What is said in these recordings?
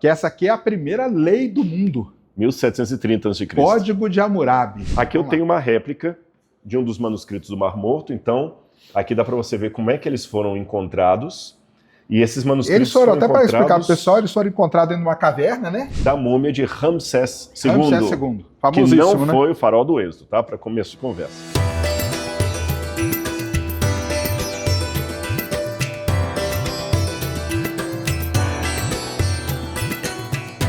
porque essa aqui é a primeira lei do mundo. 1730 a.C. Código de Hammurabi. Aqui eu tenho uma réplica de um dos manuscritos do Mar Morto, então aqui dá para você ver como é que eles foram encontrados. E esses manuscritos eles foram, até para explicar para o encontrados pessoal, eles foram encontrados dentro de uma caverna, né? da múmia de Ramsés II, Ramsés II, que famosíssimo, não foi o farol do Êxodo, tá? Para começo de conversa.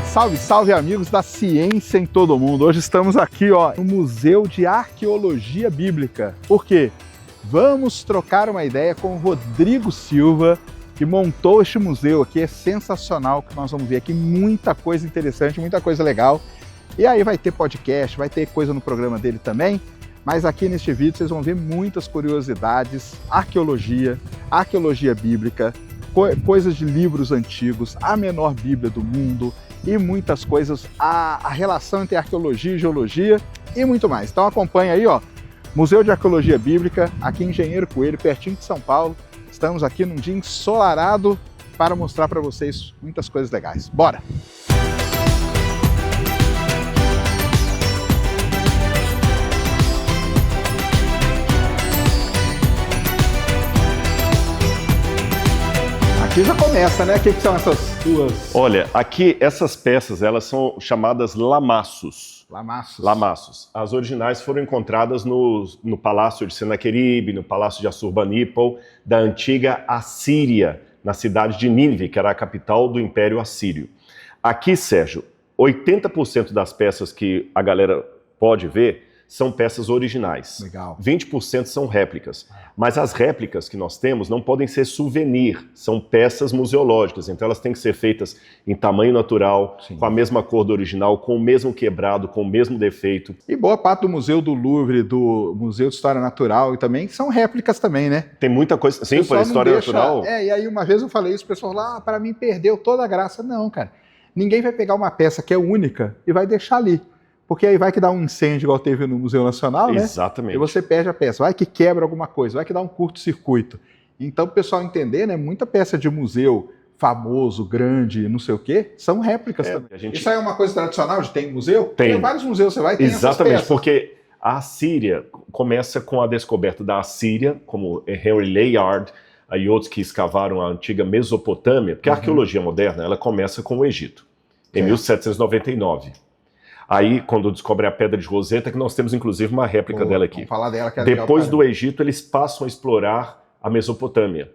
Salve, salve amigos da ciência em todo mundo. Hoje estamos aqui, ó, no Museu de Arqueologia Bíblica. Por quê? Vamos trocar uma ideia com o Rodrigo Silva, que montou este museu aqui. É sensacional, que nós vamos ver aqui muita coisa interessante, muita coisa legal. E aí vai ter podcast, vai ter coisa no programa dele também. Mas aqui neste vídeo vocês vão ver muitas curiosidades, arqueologia bíblica, coisas de livros antigos, a menor Bíblia do mundo e muitas coisas, a relação entre arqueologia e geologia e muito mais. Então acompanha aí, ó, Museu de Arqueologia Bíblica, aqui em Engenheiro Coelho, pertinho de São Paulo. Estamos aqui num dia ensolarado para mostrar para vocês muitas coisas legais. Bora! Aqui já começa, né? O que são essas duas? Olha, aqui essas peças, elas são chamadas lamaços. Lamaços. As originais foram encontradas no Palácio de Senaqueribe, no Palácio de Assurbanipal, da antiga Assíria, na cidade de Nínive, que era a capital do Império Assírio. Aqui, Sérgio, 80% das peças que a galera pode ver são peças originais. Legal. 20% são réplicas. Mas as réplicas que nós temos não podem ser souvenir, são peças museológicas. Então elas têm que ser feitas em tamanho natural, sim, com a mesma cor do original, com o mesmo quebrado, com o mesmo defeito. E boa parte do Museu do Louvre, do Museu de História Natural e também são réplicas também, né? Tem muita coisa, sim, para a história natural. E aí uma vez eu falei isso, o pessoal lá, para mim perdeu toda a graça. Não, cara. Ninguém vai pegar uma peça que é única e vai deixar ali. Porque aí vai que dá um incêndio igual teve no Museu Nacional, né? Exatamente. E você perde a peça, vai que quebra alguma coisa, vai que dá um curto-circuito. Então, para o pessoal entender, né, muita peça de museu famoso, grande, não sei o quê, são réplicas também. Isso aí é uma coisa tradicional de ter em museu? Tem vários museus, você vai ter essas exatamente, peças. porque a Assíria começa com a descoberta da Assíria, como Henry Layard e outros que escavaram a antiga Mesopotâmia, porque a arqueologia moderna ela começa com o Egito, em 1799. Aí, quando descobre a Pedra de Roseta, que nós temos inclusive uma réplica dela aqui. Vamos falar dela, que é depois do Egito, eles passam a explorar a Mesopotâmia,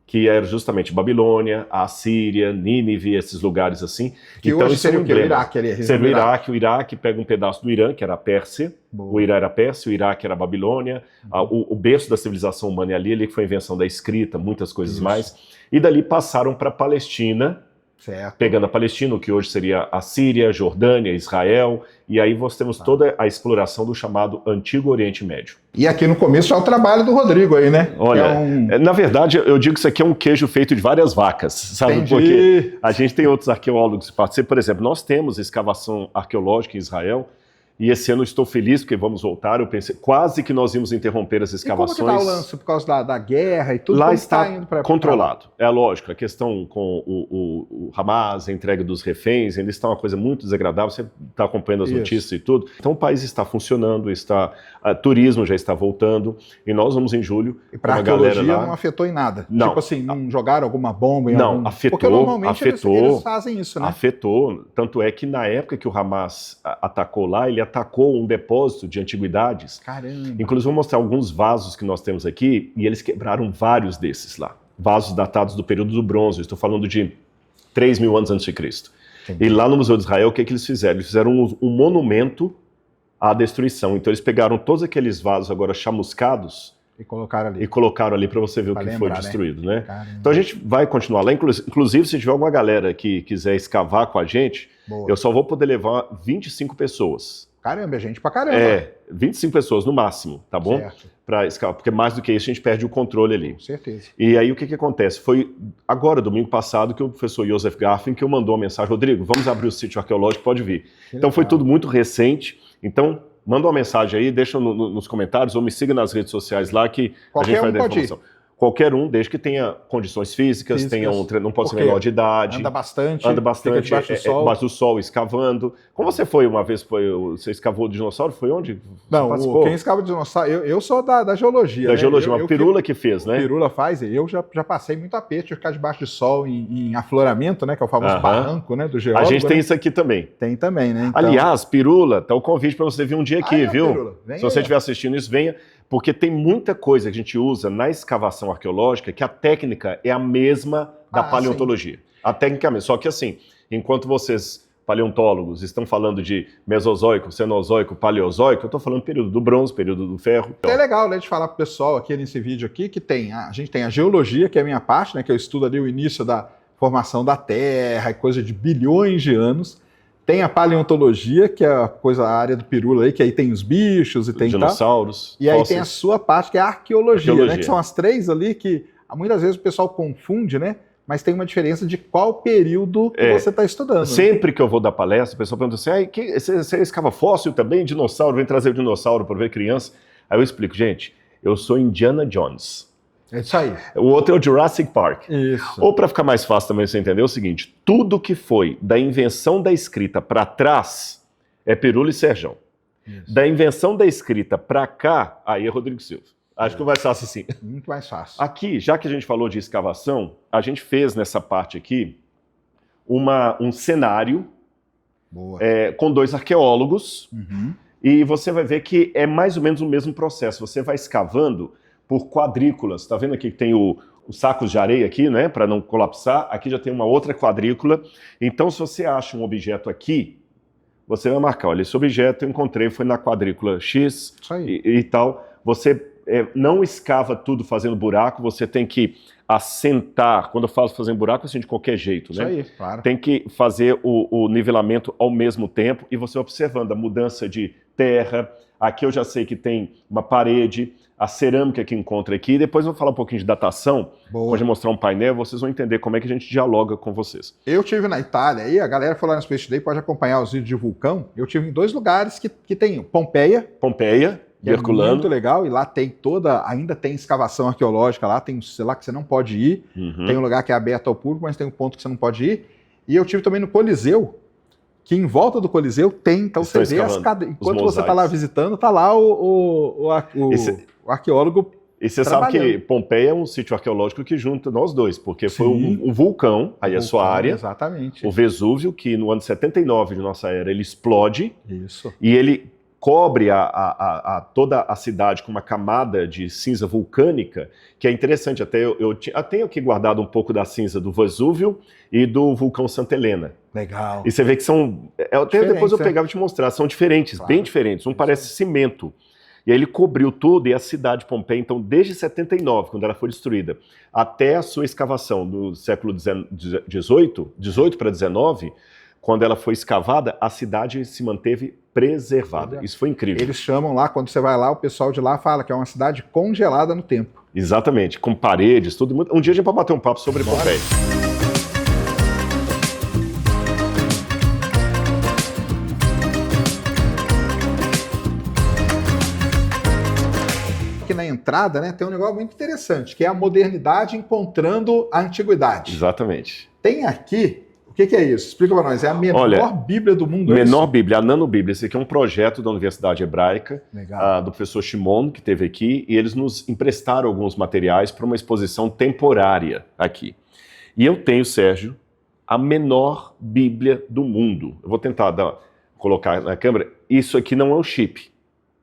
que era justamente Babilônia, a Assíria, Nínive, esses lugares assim. Que então, hoje seria o Iraque ali? Seria o Iraque. O Iraque pega um pedaço do Irã, que era a Pérsia. Boa. O Irã era a Pérsia, o Iraque era a Babilônia. O berço da civilização humana é ali, que foi a invenção da escrita, muitas coisas mais. E dali passaram para a Palestina, certo, pegando a Palestina, o que hoje seria a Síria, Jordânia, Israel, e aí nós temos toda a exploração do chamado Antigo Oriente Médio. E aqui no começo já é o trabalho do Rodrigo aí, né? Olha, na verdade eu digo que isso aqui é um queijo feito de várias vacas, sabe? Entendi. Porque a gente tem outros arqueólogos que participam. Por exemplo, nós temos escavação arqueológica em Israel, e esse ano eu estou feliz porque vamos voltar. Eu pensei quase que nós íamos interromper as escavações. E como que está o lance por causa da guerra e tudo? Lá está indo controlado. É lógico, a questão com o Hamas, a entrega dos reféns, ainda está uma coisa muito desagradável. Você está acompanhando as notícias e tudo. Então o país está funcionando, turismo já está voltando, e nós vamos em julho. E para a arqueologia não afetou em nada? Não. Tipo assim, não jogaram alguma bomba em algum... afetou. Porque normalmente eles fazem isso, né? Afetou. Tanto é que na época que o Hamas atacou lá, ele atacou um depósito de antiguidades. Caramba! Inclusive, vou mostrar alguns vasos que nós temos aqui, e eles quebraram vários desses lá. Vasos datados do período do bronze, estou falando de 3.000 anos antes de Cristo. E lá no Museu de Israel, o que eles fizeram? Eles fizeram um monumento à destruição. Então eles pegaram todos aqueles vasos agora chamuscados e colocaram ali para você ver o que foi destruído, né? Então a gente vai continuar lá. Inclusive, se tiver alguma galera que quiser escavar com a gente, eu só vou poder levar 25 pessoas. Caramba, é gente pra caramba. 25 pessoas no máximo, tá bom? Certo. Pra escalar, porque mais do que isso a gente perde o controle ali. Com certeza. E aí o que acontece? Foi agora, domingo passado, que o professor Joseph Garfinkel mandou uma mensagem: Rodrigo, vamos abrir o sítio arqueológico, pode vir. Então foi tudo muito recente, então manda uma mensagem aí, deixa nos comentários ou me siga nas redes sociais lá que a gente vai dar informação. Qualquer um, desde que tenha condições físicas. Tenha não pode ser menor de idade. Anda bastante, debaixo do sol, escavando. Como você foi uma vez, você escavou o dinossauro? Foi onde? Não, quem escava o dinossauro, eu sou da geologia. Da geologia, uma Pirula que fez, né? Pirula faz, eu já passei muito aperto de ficar debaixo de sol em afloramento, né? Que é o famoso barranco, né? Do geólogo. A gente tem isso aqui também. Tem também, né? Então... Aliás, Pirula, tá o convite para você vir um dia aqui, viu? Se você estiver assistindo isso, venha. Porque tem muita coisa que a gente usa na escavação arqueológica que a técnica é a mesma da paleontologia. Sim. A técnica é a mesma. Só que assim, enquanto vocês, paleontólogos, estão falando de Mesozoico, Cenozoico, Paleozoico, eu estou falando período do bronze, período do ferro. É legal, né, de falar para o pessoal aqui nesse vídeo aqui que a gente tem a geologia, que é a minha parte, né, que eu estudo ali o início da formação da Terra, coisa de bilhões de anos. Tem a paleontologia, que é a área do Pirula aí, que aí tem os bichos e tem dinossauros. E aí tem a sua parte, que é a arqueologia, né? Que são as três ali que muitas vezes o pessoal confunde, né? Mas tem uma diferença de qual período que você está estudando. Sempre que eu vou dar palestra, o pessoal pergunta assim, você escava fóssil também? Dinossauro? Vem trazer o dinossauro para ver criança? Aí eu explico, gente, eu sou Indiana Jones. É isso aí. O outro é o Jurassic Park. Isso. Ou para ficar mais fácil também você entender, é o seguinte, tudo que foi da invenção da escrita para trás é Pirula e Serjão. Isso. Da invenção da escrita para cá, aí é Rodrigo Silva. Acho que é mais fácil assim. Muito mais fácil. Aqui, já que a gente falou de escavação, a gente fez nessa parte aqui um cenário com dois arqueólogos e você vai ver que é mais ou menos o mesmo processo. Você vai escavando por quadrículas. Tá vendo aqui que tem os sacos de areia aqui, né, para não colapsar. Aqui já tem uma outra quadrícula. Então, se você acha um objeto aqui, você vai marcar, olha, esse objeto eu encontrei, foi na quadrícula X e tal. Você não escava tudo fazendo buraco, você tem que assentar. Quando eu falo fazendo buraco, assim de qualquer jeito, né? Isso aí, claro. Tem que fazer o nivelamento ao mesmo tempo e você observando a mudança de terra. Aqui eu já sei que tem uma parede, a cerâmica que encontra aqui. Depois eu vou falar um pouquinho de datação. Pode mostrar um painel, vocês vão entender como é que a gente dialoga com vocês. Eu tive na Itália, aí a galera foi lá no Space Day, pode acompanhar os vídeos de vulcão. Eu tive em 2 lugares que tem Pompeia, Herculano. É muito legal, e lá tem ainda tem escavação arqueológica lá, tem sei lá que você não pode ir. Tem um lugar que é aberto ao público, mas tem um ponto que você não pode ir. E eu tive também no Coliseu, que em volta do Coliseu tem, então você vê as cadeias. Enquanto você está lá visitando, está lá o arqueólogo. E você sabe que Pompeia é um sítio arqueológico que junta nós dois, porque foi um vulcão, aí a sua área. Exatamente. O Vesúvio, que no ano 79 de nossa era, ele explode. Isso. E ele cobre toda a cidade com uma camada de cinza vulcânica, que é interessante. Até eu tenho aqui guardado um pouco da cinza do Vesúvio e do vulcão Santa Helena. Legal. E você vê que são... depois eu pegava e te mostrar, são diferentes, bem diferentes. Um parece cimento. E aí ele cobriu tudo, e a cidade de Pompeia, então, desde 79, quando ela foi destruída, até a sua escavação do século XVIII para XIX, quando ela foi escavada, a cidade se manteve preservada. Isso foi incrível. Eles chamam lá, quando você vai lá, o pessoal de lá fala que é uma cidade congelada no tempo. Exatamente, com paredes, tudo. Um dia a gente pode bater um papo sobre Pompeia. Aqui na entrada, né, tem um negócio muito interessante, que é a modernidade encontrando a antiguidade. Exatamente. Tem aqui... O que é isso? Explica para nós. É a menor Bíblia do mundo. Menor Bíblia, a nanobíblia. Esse aqui é um projeto da Universidade Hebraica, do professor Shimon, que esteve aqui, e eles nos emprestaram alguns materiais para uma exposição temporária aqui. E eu tenho, Sérgio, a menor Bíblia do mundo. Eu vou tentar colocar na câmera. Isso aqui não é um chip.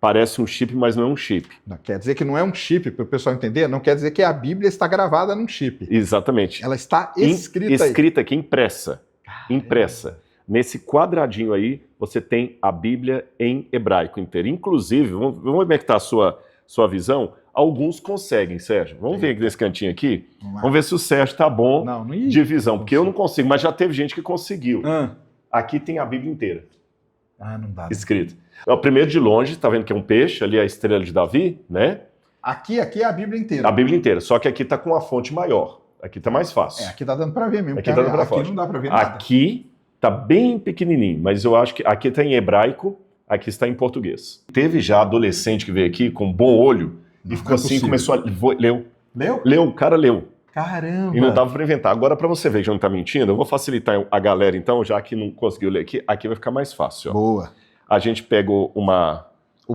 Parece um chip, mas não é um chip. Não, quer dizer que não é um chip, para o pessoal entender? Não quer dizer que a Bíblia está gravada num chip. Exatamente. Ela está escrita Escrita aqui, impressa. Impressa. Nesse quadradinho aí, você tem a Bíblia em hebraico inteiro. Inclusive, vamos ver como é que está a sua visão. Alguns conseguem, Sérgio. Vamos ver aqui nesse cantinho aqui? Vamos ver se o Sérgio está bom de visão, porque eu não consigo, mas já teve gente que conseguiu. Aqui tem a Bíblia inteira. Não dá. Escrito. O primeiro de longe, tá vendo que é um peixe, ali é a estrela de Davi, né? Aqui é a Bíblia inteira. A Bíblia inteira, só que aqui tá com a fonte maior. Aqui tá mais fácil. Aqui tá dando para ver mesmo. Aqui tá dando para fonte. Aqui não dá para ver nada. Aqui tá bem pequenininho, mas eu acho que aqui tá em hebraico, aqui está em português. Teve já adolescente que veio aqui com bom olho e ficou assim, começou a... Leu. Leu, o cara leu. Caramba! E não dava para inventar. Agora, para você ver que eu não está mentindo, eu vou facilitar a galera, então, já que não conseguiu ler aqui vai ficar mais fácil. Ó. Boa. A gente pegou uma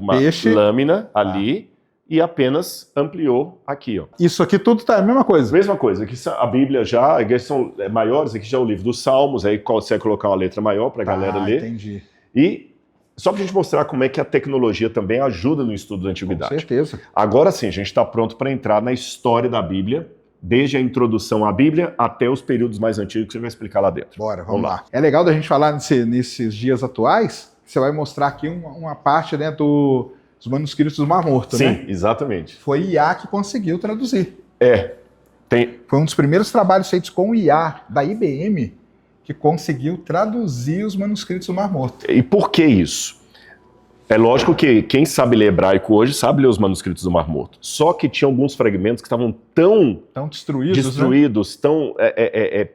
peixe lâmina ali e apenas ampliou aqui. Ó. Isso aqui tudo tá a mesma coisa? Mesma coisa. Aqui a Bíblia já, aqui são maiores, aqui já é o livro dos Salmos, aí você vai colocar uma letra maior para a galera ler. Entendi. E só para a gente mostrar como é que a tecnologia também ajuda no estudo da antiguidade. Com certeza. Agora sim, a gente está pronto para entrar na história da Bíblia, desde a introdução à Bíblia até os períodos mais antigos que você vai explicar lá dentro. Bora, vamos lá. É legal da gente falar nesses dias atuais, você vai mostrar aqui uma parte dos manuscritos do Mar Morto, né? Sim, exatamente. Foi IA que conseguiu traduzir. Foi um dos primeiros trabalhos feitos com o IA da IBM que conseguiu traduzir os manuscritos do Mar Morto. E por que isso? É lógico que quem sabe ler hebraico hoje sabe ler os manuscritos do Mar Morto. Só que tinha alguns fragmentos que estavam tão destruídos, né? Tão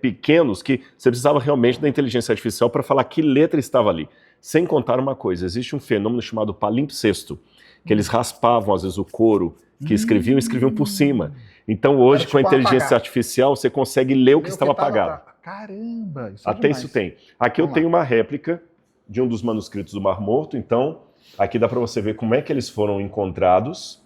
pequenos, que você precisava realmente da inteligência artificial para falar que letra estava ali. Sem contar uma coisa, existe um fenômeno chamado palimpsesto, que eles raspavam às vezes o couro que escreviam por cima. Então hoje, com a inteligência artificial, você consegue ler o que estava apagado. Caramba, isso até isso tem. Aqui eu tenho uma réplica de um dos manuscritos do Mar Morto, então aqui dá para você ver como é que eles foram encontrados.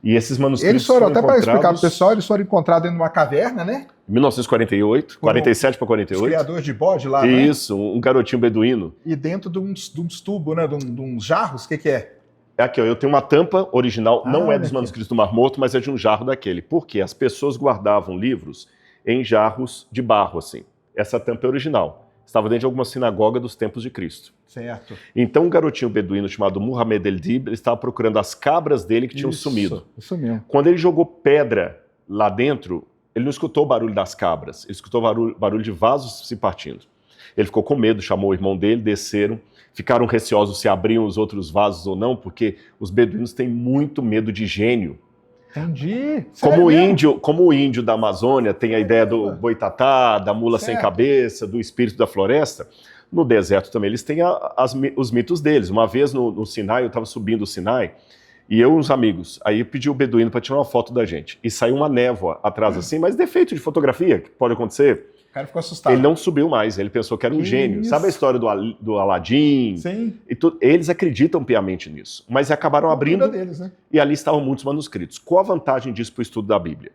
E esses manuscritos foram até para explicar para o pessoal, eles foram encontrados dentro de uma caverna, né? 1948, 47 para 48. Os criadores de bode lá, isso, né? Um garotinho beduíno. E dentro de uns tubos, né? De uns jarros, o que é? É aqui, ó, eu tenho uma tampa original, não é dos manuscritos do Mar Morto, mas é de um jarro daquele. Por quê? As pessoas guardavam livros em jarros de barro, assim. Essa tampa é original. Estava dentro de alguma sinagoga dos tempos de Cristo. Certo. Então um garotinho beduíno chamado Muhammad el-Dib, ele estava procurando as cabras dele que tinham sumido. Isso mesmo. Quando ele jogou pedra lá dentro, ele não escutou o barulho das cabras, ele escutou o barulho de vasos se partindo. Ele ficou com medo, chamou o irmão dele, desceram, ficaram receosos se abriam os outros vasos ou não, porque os beduínos têm muito medo de gênio. Entendi. Como o índio da Amazônia tem a ideia do boitatá, da mula sem cabeça, do espírito da floresta, no deserto também eles têm os mitos deles. Uma vez no Sinai, eu estava subindo o Sinai, e eu e uns amigos, aí pedi o beduíno para tirar uma foto da gente, e saiu uma névoa atrás assim, mas defeito de fotografia, que pode acontecer. O cara ficou assustado. Ele não subiu mais, ele pensou que era um gênio. Isso. Sabe a história do Aladim? Sim. Eles acreditam piamente nisso, mas acabaram abrindo deles, né? E ali estavam muitos manuscritos. Qual a vantagem disso para o estudo da Bíblia?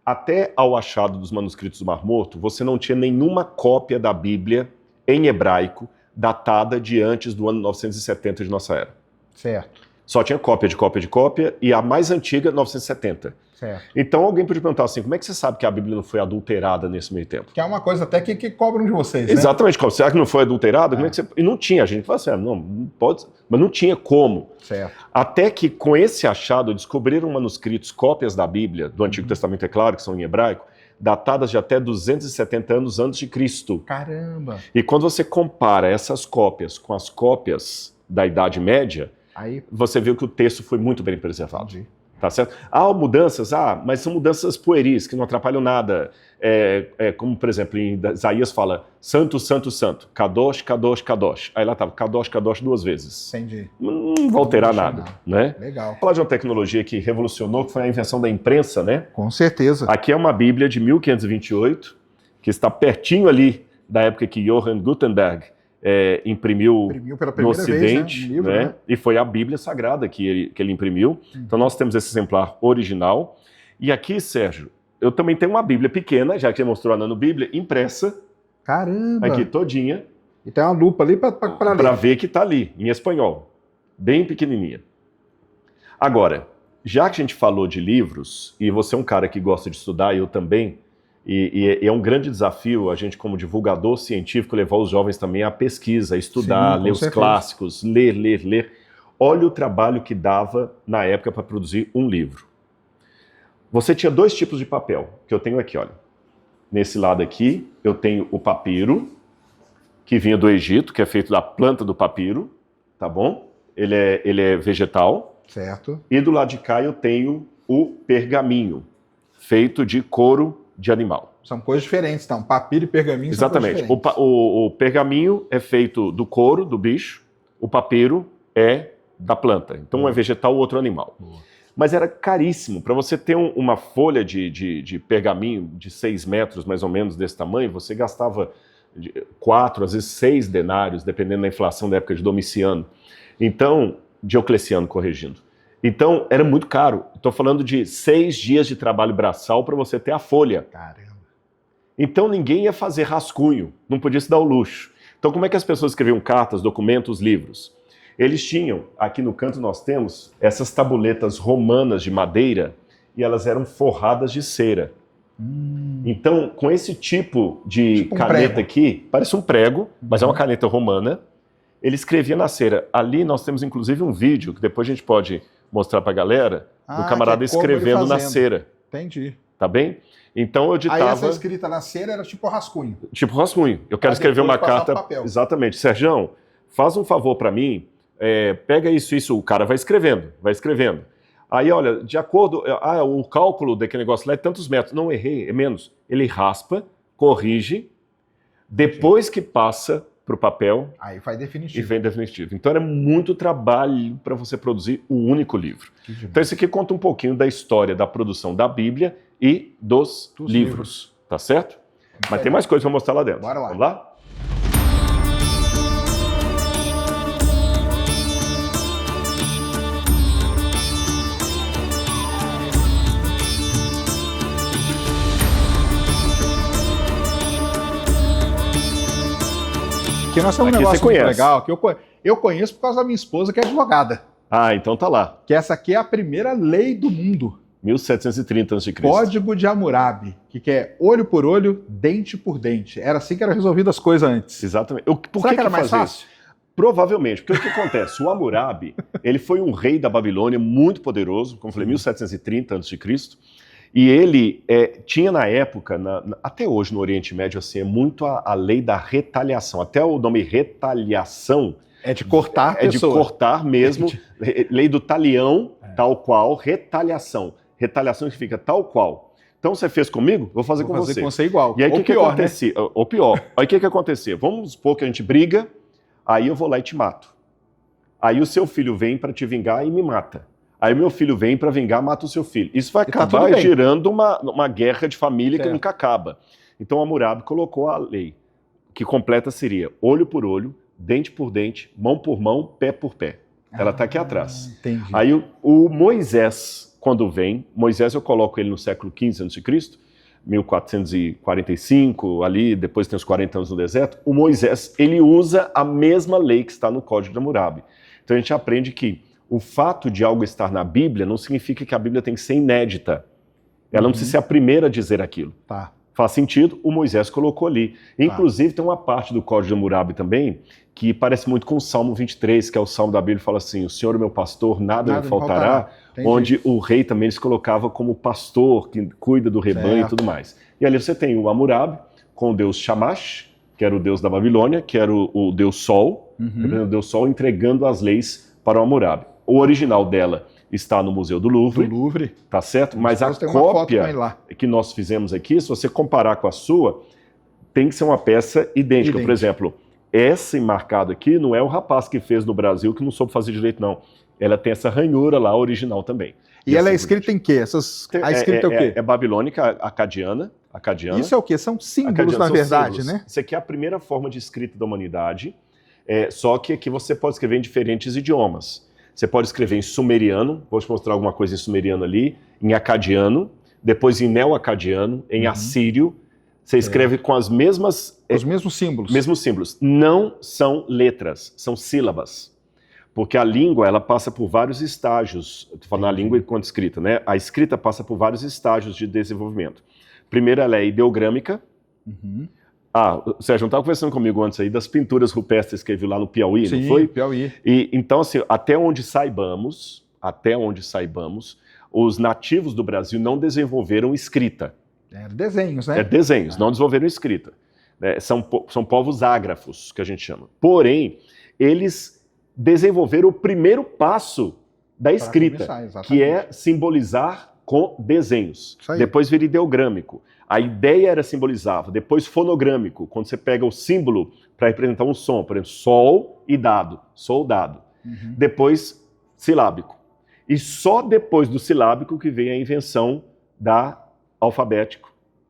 Até ao achado dos manuscritos do Mar Morto, você não tinha nenhuma cópia da Bíblia em hebraico datada de antes do ano 970 de nossa era. Certo. Só tinha cópia, e a mais antiga, 970. Certo. Então alguém podia perguntar assim, como é que você sabe que a Bíblia não foi adulterada nesse meio tempo? Que é uma coisa até que cobram de vocês, né? Exatamente, será que não foi adulterada? Como é que você... E não tinha, a gente fala assim, não pode, mas não tinha como. Certo. Até que com esse achado descobriram manuscritos, cópias da Bíblia, do Antigo Testamento, é claro, que são em hebraico, datadas de até 270 anos antes de Cristo. Caramba! E quando você compara essas cópias com as cópias da Idade Média, aí você viu que o texto foi muito bem preservado. Entendi. Tá certo? Há mudanças, mas são mudanças pueris, que não atrapalham nada. Como, por exemplo, em Isaías fala, santo, santo, santo, kadosh, kadosh, kadosh. Aí lá estava, kadosh, kadosh 2 vezes. Entendi. Não vai alterar nada, né? Legal. Falar de uma tecnologia que revolucionou, que foi a invenção da imprensa, né? Com certeza. Aqui é uma Bíblia de 1528, que está pertinho ali da época que Johann Gutenberg imprimiu pela no Ocidente, vez, né? Um livro, né? E foi a Bíblia Sagrada que ele imprimiu. Então nós temos esse exemplar original. E aqui, Sérgio, eu também tenho uma Bíblia pequena, já que você mostrou a Nano Bíblia, impressa. Caramba! Aqui todinha. E tem uma lupa ali para ler. Para ver que está ali, em espanhol. Bem pequenininha. Agora, já que a gente falou de livros, e você é um cara que gosta de estudar, e eu também, e é um grande desafio a gente, como divulgador científico, levar os jovens também à pesquisa, a estudar, ler os clássicos, ler. Olha o trabalho que dava na época para produzir um livro. Você tinha 2 tipos de papel, que eu tenho aqui, olha. Nesse lado aqui, eu tenho o papiro, que vinha do Egito, que é feito da planta do papiro, tá bom? Ele é vegetal. Certo. E do lado de cá eu tenho o pergaminho, feito de couro de animal. São coisas diferentes, então. Papiro e pergaminho Exatamente. São coisas diferentes. O pergaminho é feito do couro do bicho, o papiro é da planta. Então um é vegetal, o outro é animal. mas era caríssimo. Para você ter uma folha de pergaminho de 6 metros, mais ou menos, desse tamanho, você gastava 4, às vezes 6 denários, dependendo da inflação da época de Domiciano. Então, Diocleciano, corrigindo. Então, era muito caro. Estou falando de 6 dias de trabalho braçal para você ter a folha. Caramba. Então, ninguém ia fazer rascunho, não podia se dar o luxo. Então, como é que as pessoas escreviam cartas, documentos, livros? Eles tinham, aqui no canto nós temos, essas tabuletas romanas de madeira e elas eram forradas de cera. Então, com esse tipo de caneta aqui, parece um prego, mas é uma caneta romana, ele escrevia na cera. Ali nós temos inclusive um vídeo, que depois a gente pode mostrar para a galera, do camarada escrevendo na cera. Entendi. Tá bem? Então eu ditava... Aí essa escrita na cera era tipo rascunho. Tipo rascunho. Eu quero escrever uma carta... Exatamente. Serjão, faz um favor para mim, pega isso, o cara vai escrevendo. Aí, olha, de acordo... o cálculo daquele negócio lá é tantos metros. Não, errei, é menos. Ele raspa, corrige, depois que passa para o papel... Aí vai definitivo. E vem definitivo. Então era muito trabalho para você produzir um único livro. Então esse aqui conta um pouquinho da história da produção da Bíblia e dos livros. Tá certo? Mas tem mais coisa para mostrar lá dentro. Bora lá. Vamos lá? Aqui nós temos um negócio muito legal, que eu conheço por causa da minha esposa, que é advogada. Ah, então tá lá. Que essa aqui é a primeira lei do mundo. 1730 a.C. Código de Hammurabi, que é olho por olho, dente por dente. Era assim que eram resolvidas as coisas antes. Exatamente. Por que era mais fácil? Provavelmente, porque o que acontece? O Hammurabi, ele foi um rei da Babilônia muito poderoso, como eu falei, 1730 a.C., e ele tinha na época, até hoje no Oriente Médio, assim, é muito a lei da retaliação. Até o nome retaliação é de cortar a pessoa. É de cortar mesmo. Lei do talião, tal qual, retaliação. Retaliação significa tal qual. Então você fez comigo, vou fazer com você. Vou fazer com você igual. E aí o que acontecia? Né? Ou pior. Aí o que acontecia? Vamos supor que a gente briga, aí eu vou lá e te mato. Aí o seu filho vem para te vingar e me mata. Aí o meu filho vem para vingar, mata o seu filho. Isso vai acabar gerando uma guerra de família que nunca acaba. Então Hammurabi colocou a lei, que completa seria olho por olho, dente por dente, mão por mão, pé por pé. Ela está aqui atrás. Entendi. Aí o Moisés, quando vem, Moisés eu coloco ele no século XV a.C., 1445, ali, depois tem os 40 anos no deserto, o Moisés, ele usa a mesma lei que está no Código de Hammurabi. Então a gente aprende que o fato de algo estar na Bíblia não significa que a Bíblia tem que ser inédita. Ela não precisa ser a primeira a dizer aquilo. Tá. Faz sentido, o Moisés colocou ali. Inclusive, tem uma parte do Código de Hammurabi também que parece muito com o Salmo 23, que é o Salmo da Bíblia que fala assim, o Senhor é meu pastor, nada me faltará, onde o rei também se colocava como pastor, que cuida do rebanho e tudo mais. E ali você tem o Hammurabi com o deus Shamash, que era o deus da Babilônia, que era o deus Sol, o deus Sol entregando as leis para o Hammurabi. O original dela está no Museu do Louvre. Tá certo? Mas a cópia que nós fizemos aqui, se você comparar com a sua, tem que ser uma peça idêntica. Por exemplo, esse marcado aqui não é o rapaz que fez no Brasil que não soube fazer direito, não. Ela tem essa ranhura lá, original também. E ela é escrita em quê? A escrita é o quê? É babilônica, acadiana. Isso é o quê? São símbolos, na verdade, símbolos, né? Isso aqui é a primeira forma de escrita da humanidade, só que aqui você pode escrever em diferentes idiomas. Você pode escrever em sumeriano, vou te mostrar alguma coisa em sumeriano ali, em acadiano, depois em neo-acadiano, em assírio. Você escreve com as mesmas... Os mesmos símbolos. Mesmos símbolos. Não são letras, são sílabas. Porque a língua, ela passa por vários estágios. Estou falando a língua enquanto escrita, né? A escrita passa por vários estágios de desenvolvimento. Primeiro, ela é ideogrâmica. Sérgio, não estava conversando comigo antes aí das pinturas rupestres que ele viu lá no Piauí, não foi? Piauí. E, então, assim, até onde saibamos, os nativos do Brasil não desenvolveram escrita. Desenhos, né? Desenhos, não desenvolveram escrita. São povos ágrafos, que a gente chama. Porém, eles desenvolveram o primeiro passo da escrita, que é simbolizar com desenhos. Depois vira ideogrâmico. A ideia era simbolizar, depois fonogrâmico, quando você pega o símbolo para representar um som, por exemplo, sol e dado, soldado. Depois silábico. E só depois do silábico que vem a invenção da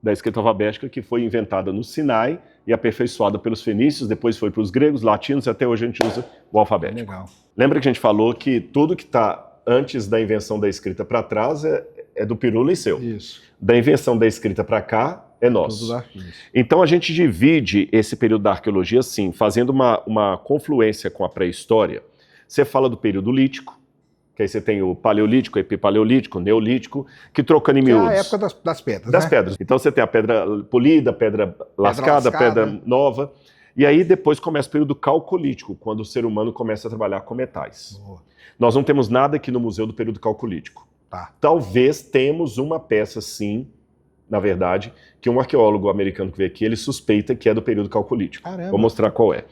escrita alfabética, que foi inventada no Sinai e aperfeiçoada pelos fenícios, depois foi para os gregos, latinos, e até hoje a gente usa o alfabético. Legal. Lembra que a gente falou que tudo que está antes da invenção da escrita para trás é do Pirula e seu. Isso. Da invenção da escrita para cá é nosso. Então a gente divide esse período da arqueologia assim, fazendo uma confluência com a pré-história. Você fala do período lítico, que aí você tem o paleolítico, epipaleolítico, neolítico, que trocando em miúdos. É a época das pedras, Das pedras. Então você tem a pedra polida, a pedra lascada, a pedra nova. E aí depois começa o período calcolítico, quando o ser humano começa a trabalhar com metais. Nós não temos nada aqui no museu do período calcolítico. Tá. Talvez temos uma peça, sim, na verdade, que um arqueólogo americano que veio aqui, ele suspeita que é do período calcolítico. Caramba. Vou mostrar qual é.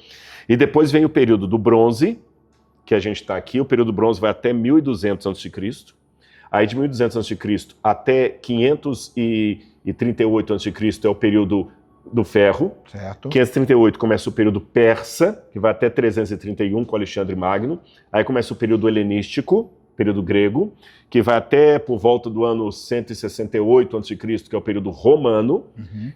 E depois vem o período do bronze, que a gente está aqui. O período do bronze vai até 1200 a.C. Aí de 1200 a.C. até 538 a.C. é o período do ferro. Certo. 538 começa o período persa, que vai até 331 com Alexandre Magno. Aí começa o período helenístico, período grego, que vai até por volta do ano 168 a.C., que é o período romano,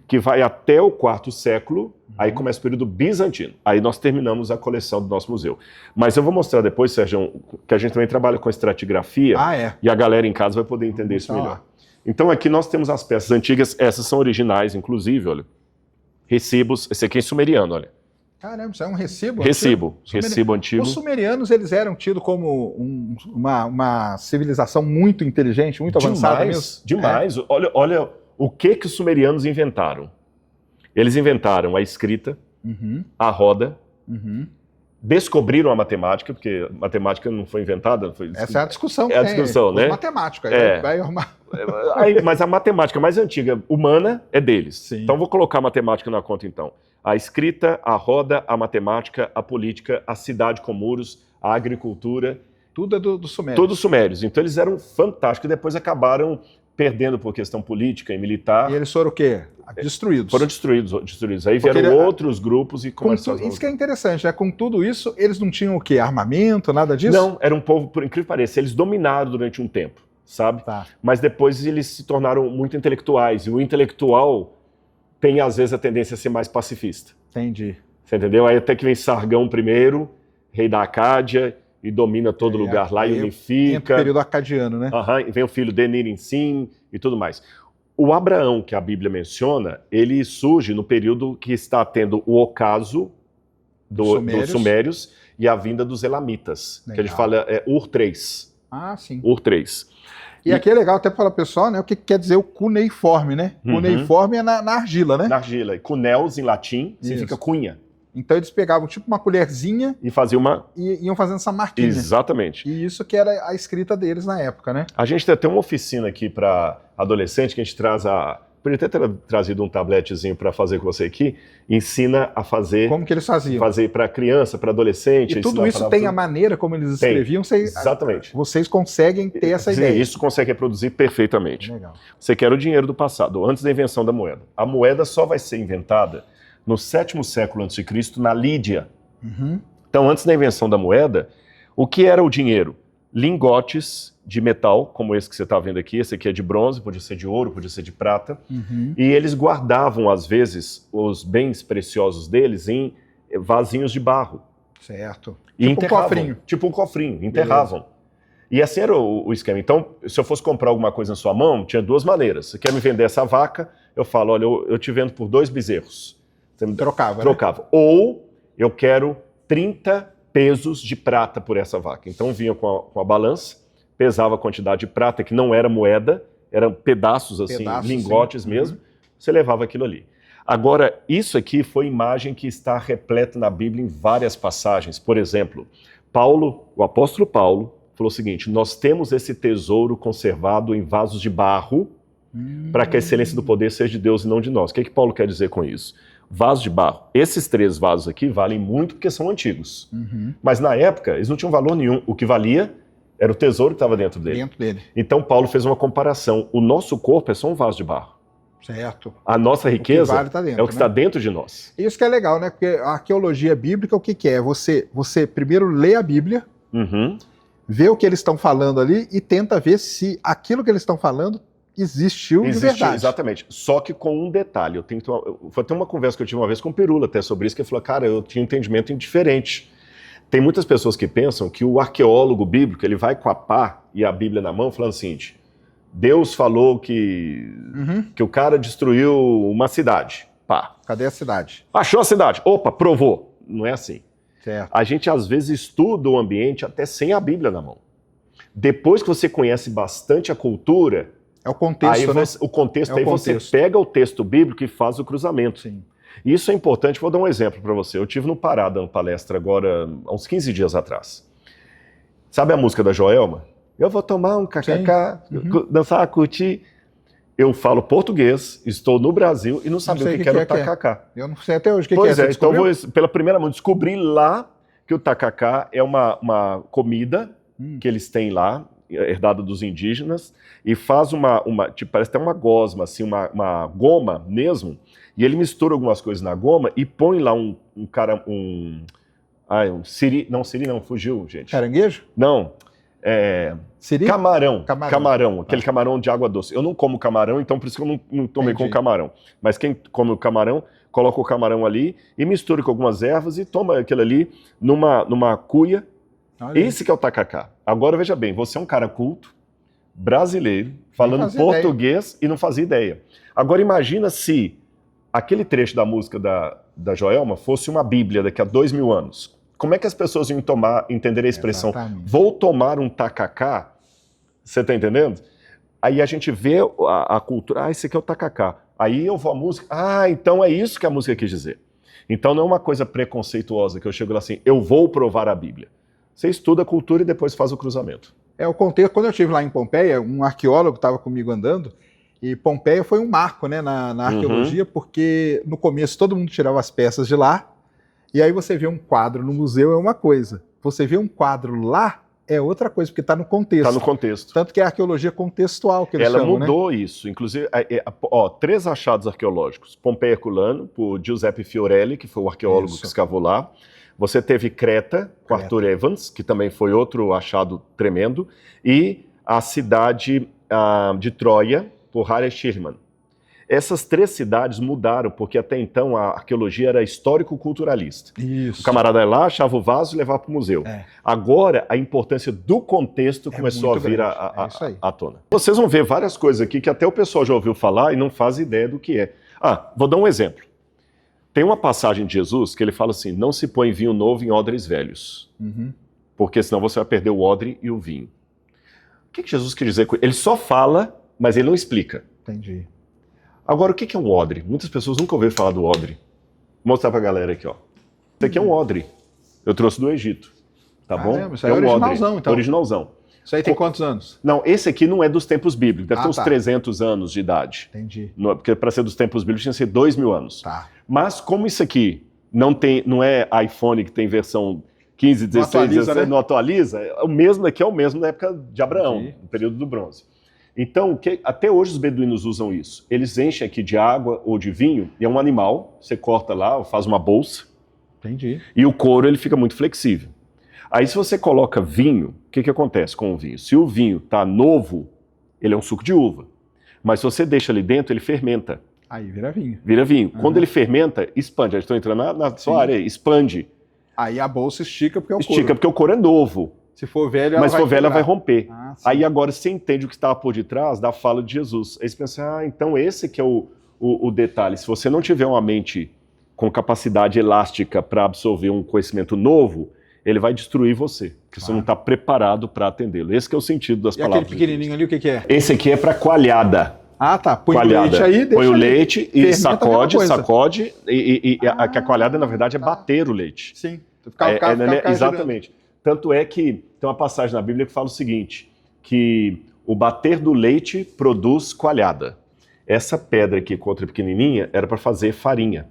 que vai até o quarto século. Aí começa o período bizantino. Aí nós terminamos a coleção do nosso museu. Mas eu vou mostrar depois, Sérgio, que a gente também trabalha com estratigrafia. E a galera em casa vai poder entender isso melhor. Então aqui nós temos as peças antigas, essas são originais, inclusive, olha. Recibos, esse aqui é em sumeriano, olha. Caramba, isso é um recibo? Recibo antigo. Os sumerianos, eles eram tidos como uma civilização muito inteligente, muito avançada mesmo. Demais. Olha o que os sumerianos inventaram. Eles inventaram a escrita, a roda, descobriram a matemática, porque a matemática não foi inventada. Essa é a discussão. É a discussão, né? Matemática. Mas a matemática mais antiga, humana, é deles. Sim. Então vou colocar a matemática na conta, então. A escrita, a roda, a matemática, a política, a cidade com muros, a agricultura. Tudo é dos sumérios. Todos sumérios. Então eles eram fantásticos e depois acabaram perdendo por questão política e militar. E eles foram o quê? Destruídos. Foram destruídos. Aí vieram outros grupos e começaram. Isso que é interessante, né? Com tudo isso, eles não tinham o quê? Armamento, nada disso? Não, era um povo, por incrível que pareça, eles dominaram durante um tempo, sabe? Tá. Mas depois eles se tornaram muito intelectuais. E o intelectual tem, às vezes, a tendência a ser mais pacifista. Entendi. Você entendeu? Aí até que vem Sargão I, rei da Acádia, e domina todo lugar lá e unifica. Entra o período acadiano, né? E vem o filho Denir-Insim e tudo mais. O Abraão, que a Bíblia menciona, ele surge no período que está tendo o ocaso dos Sumérios e a vinda dos Elamitas, que a gente fala Ur III. Ah, sim. Ur III. E aqui é legal até para o pessoal, né? O que quer dizer o cuneiforme, né? Cuneiforme é na argila, né? Na argila. E cuneus, em latim, significa cunha. Então eles pegavam tipo uma colherzinha e faziam e iam fazendo essa marquinha. Exatamente. E isso que era a escrita deles na época, né? A gente tem até uma oficina aqui para adolescente que a gente traz podia até ter trazido um tabletezinho para fazer com você aqui. Ensina a fazer. Como que eles faziam? Fazer para criança, para adolescente. E tudo isso tem a maneira como eles escreviam. Exatamente. Vocês conseguem ter essa ideia. Isso consegue reproduzir perfeitamente. Legal. Você quer o dinheiro do passado, antes da invenção da moeda. A moeda só vai ser inventada no 7º século a.C., na Lídia. Então, antes da invenção da moeda, o que era o dinheiro? Lingotes de metal, como esse que você está vendo aqui. Esse aqui é de bronze, podia ser de ouro, podia ser de prata. E eles guardavam, às vezes, os bens preciosos deles em vasinhos de barro. Certo. E tipo um cofrinho. Tipo um cofrinho, enterravam. Beleza. E assim era o esquema. Então, se eu fosse comprar alguma coisa na sua mão, tinha duas maneiras. Você quer me vender essa vaca? Eu falo, olha, eu te vendo por 2 bezerros. Você me trocava. Né? Ou eu quero 30 pesos de prata por essa vaca. Então vinha com a balança, pesava a quantidade de prata, que não era moeda, eram pedaços assim, lingotes mesmo. Você levava aquilo ali. Agora, isso aqui foi imagem que está repleta na Bíblia em várias passagens. Por exemplo, o apóstolo Paulo falou o seguinte: nós temos esse tesouro conservado em vasos de barro para que a excelência do poder seja de Deus e não de nós. O que Paulo quer dizer com isso? Vaso de barro. Esses 3 vasos aqui valem muito porque são antigos. Mas na época, eles não tinham valor nenhum. O que valia era o tesouro que estava dentro dele. Então Paulo fez uma comparação. O nosso corpo é só um vaso de barro. Certo. A nossa riqueza vale tá dentro, é o que está dentro de nós. Isso que é legal, né? Porque a arqueologia bíblica, o que é? Você primeiro lê a Bíblia, vê o que eles estão falando ali e tenta ver se aquilo que eles estão falando existiu de verdade. Exatamente. Só que com um detalhe. Foi até uma conversa que eu tive uma vez com o Pirula até sobre isso, que ele falou, cara, eu tinha um entendimento diferente. Tem muitas pessoas que pensam que o arqueólogo bíblico, ele vai com a pá e a Bíblia na mão, falando assim, Deus falou que o cara destruiu uma cidade. Pá. Cadê a cidade? Achou a cidade. Opa, provou. Não é assim. Certo. A gente às vezes estuda o ambiente até sem a Bíblia na mão. Depois que você conhece bastante a cultura, é o contexto, né? O contexto, você pega o texto bíblico e faz o cruzamento. Sim. E isso é importante, vou dar um exemplo para você. Eu estive no Pará dando palestra agora, há uns 15 dias atrás. Sabe a música da Joelma? Eu vou tomar um cck, dançar, curtir. Eu falo português, estou no Brasil e não sabia o que era o tacacá. Eu não sei até hoje o que é. Pois é, então pela primeira mão descobri lá que o tacacá é uma comida que eles têm lá, herdada dos indígenas, e faz tipo, parece até uma gosma, assim, uma goma mesmo, e ele mistura algumas coisas na goma e põe lá siri não, fugiu, gente. Caranguejo? Não. Siri? Camarão, aquele camarão de água doce. Eu não como camarão, então por isso que eu não tomei com camarão. Mas quem come o camarão, coloca o camarão ali e mistura com algumas ervas e toma aquilo ali numa cuia. Olha. Esse que é o tacacá. Agora veja bem, você é um cara culto, brasileiro, falando português e não fazia ideia. Agora imagina se aquele trecho da música da Joelma fosse uma Bíblia daqui a 2000 anos. Como é que as pessoas iam entender a expressão, vou tomar um tacacá? Você está entendendo? Aí a gente vê a cultura, esse aqui é o tacacá. Aí eu vou à música, então é isso que a música quis dizer. Então não é uma coisa preconceituosa que eu chego lá assim, eu vou provar a Bíblia. Você estuda a cultura e depois faz o cruzamento. O contexto. Quando eu estive lá em Pompeia, um arqueólogo estava comigo andando, e Pompeia foi um marco, né, na arqueologia, porque no começo todo mundo tirava as peças de lá, e aí você vê um quadro no museu é uma coisa, você vê um quadro lá é outra coisa, porque está no contexto. Está no contexto. Tanto que é a arqueologia contextual que eles chamam, Ela mudou, né? Isso. Inclusive, 3 achados arqueológicos. Pompeia Herculano, por Giuseppe Fiorelli, que foi o arqueólogo que escavou lá. Você teve Creta, com Arthur Evans, que também foi outro achado tremendo. E a cidade de Troia, por Harry Schirman. Essas 3 cidades mudaram, porque até então a arqueologia era histórico-culturalista. Isso. O camarada ia lá, achava o vaso e levava para o museu. Agora, a importância do contexto começou a vir à tona. Vocês vão ver várias coisas aqui que até o pessoal já ouviu falar e não faz ideia do que é. Vou dar um exemplo. Tem uma passagem de Jesus que ele fala assim, não se põe vinho novo em odres velhos, porque senão você vai perder o odre e o vinho. O que Jesus quer dizer com isso? Ele só fala, mas ele não explica. Entendi. Agora, o que é um odre? Muitas pessoas nunca ouviram falar do odre. Vou mostrar pra galera aqui, ó. Isso aqui é um odre. Eu trouxe do Egito, tá bom? Isso é originalzão, odre. Então. Originalzão. Isso aí tem quantos anos? Não, esse aqui não é dos tempos bíblicos, deve ter uns 300 anos de idade. Entendi. Porque para ser dos tempos bíblicos tinha que ser 2000 anos. Tá. Mas como isso aqui não é iPhone que tem versão 15, 16, 17, não atualiza, o mesmo daqui é o mesmo da época de Abraão, no período do bronze. Então, até hoje os beduínos usam isso. Eles enchem aqui de água ou de vinho, e é um animal, você corta lá, faz uma bolsa. Entendi. E o couro ele fica muito flexível. Aí se você coloca vinho, o que acontece com o vinho? Se o vinho está novo, ele é um suco de uva. Mas se você deixa ali dentro, ele fermenta. Aí vira vinho. Vira vinho. Quando ele fermenta, expande. Estou entrando na sua área, expande. Aí a bolsa estica porque é o couro. Estica porque o couro é novo. Se for velho, mas se for velho, ela vai romper. Aí agora você entende o que estava por detrás da fala de Jesus. Aí você pensa, então esse que é o detalhe. Se você não tiver uma mente com capacidade elástica para absorver um conhecimento novo, ele vai destruir você, porque você não está preparado para atendê-lo. Esse que é o sentido das palavras. E aquele pequenininho ali, o que é? Esse aqui é para coalhada. Tá. Põe o leite aí, deixa põe o ali. leite e sacode, a coalhada, na verdade, é bater o leite. Sim. Exatamente. Tanto é que tem uma passagem na Bíblia que fala o seguinte, que o bater do leite produz coalhada. Essa pedra aqui, contra pequenininha, era para fazer farinha.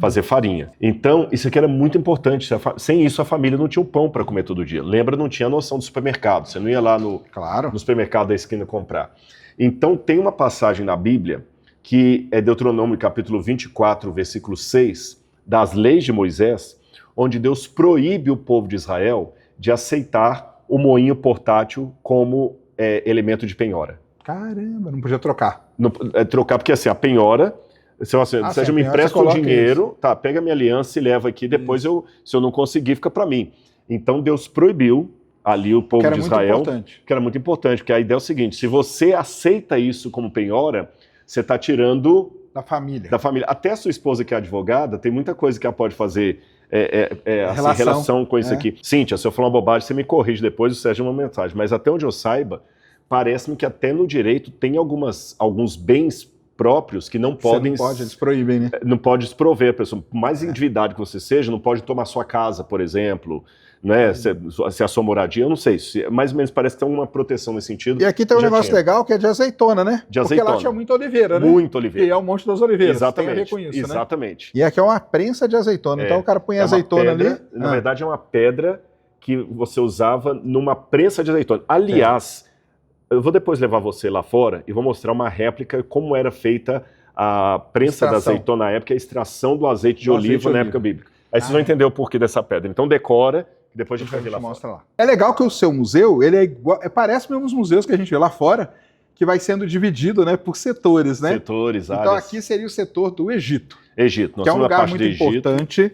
Fazer farinha. Então, isso aqui era muito importante. Sem isso, a família não tinha o pão para comer todo dia. Lembra, não tinha noção do supermercado. Você não ia lá no supermercado da esquina comprar. Então, tem uma passagem na Bíblia, que é Deuteronômio capítulo 24, versículo 6, das leis de Moisés, onde Deus proíbe o povo de Israel de aceitar o moinho portátil como elemento de penhora. Caramba, não podia trocar. Não, trocar, porque assim, a penhora, seja me empresta o dinheiro, tá, pega minha aliança e leva aqui, depois se eu não conseguir, fica para mim. Então Deus proibiu ali o povo de Israel, que era muito importante, porque a ideia é o seguinte, se você aceita isso como penhora, você está tirando da família. Até a sua esposa que é advogada, tem muita coisa que ela pode fazer assim, relação com isso aqui. Cíntia, se eu falar uma bobagem, você me corrige depois, o Sérgio uma mensagem, mas até onde eu saiba, parece-me que até no direito tem alguns bens próprios que não podem... Você não pode, eles proíbem, né? Não pode desprover a pessoa. Por mais endividado que você seja, não pode tomar sua casa, por exemplo, né? Se a sua moradia, eu não sei. Mais ou menos parece que tem uma proteção nesse sentido. E aqui tem um negócio legal que é de azeitona, né? De azeitona. Porque lá tinha muita oliveira, né? Muito oliveira. E é o Monte das Oliveiras. Exatamente. Tem a ver com isso, exatamente. Né? E aqui é uma prensa de azeitona. Então o cara põe azeitona pedra, ali. Na verdade é uma pedra que você usava numa prensa de azeitona. Aliás, eu vou depois levar você lá fora e vou mostrar uma réplica como era feita a prensa da azeitona na época, a extração do azeite de oliva na época bíblica. Aí vocês vão entender o porquê dessa pedra. Então decora, que depois a gente vai ver lá mostra lá. É legal que o seu museu, ele é igual, parece mesmo os museus que a gente vê lá fora, que vai sendo dividido, né, por setores, né? Setores, áreas. Então aqui seria o setor do Egito. Egito. Que é um lugar muito importante.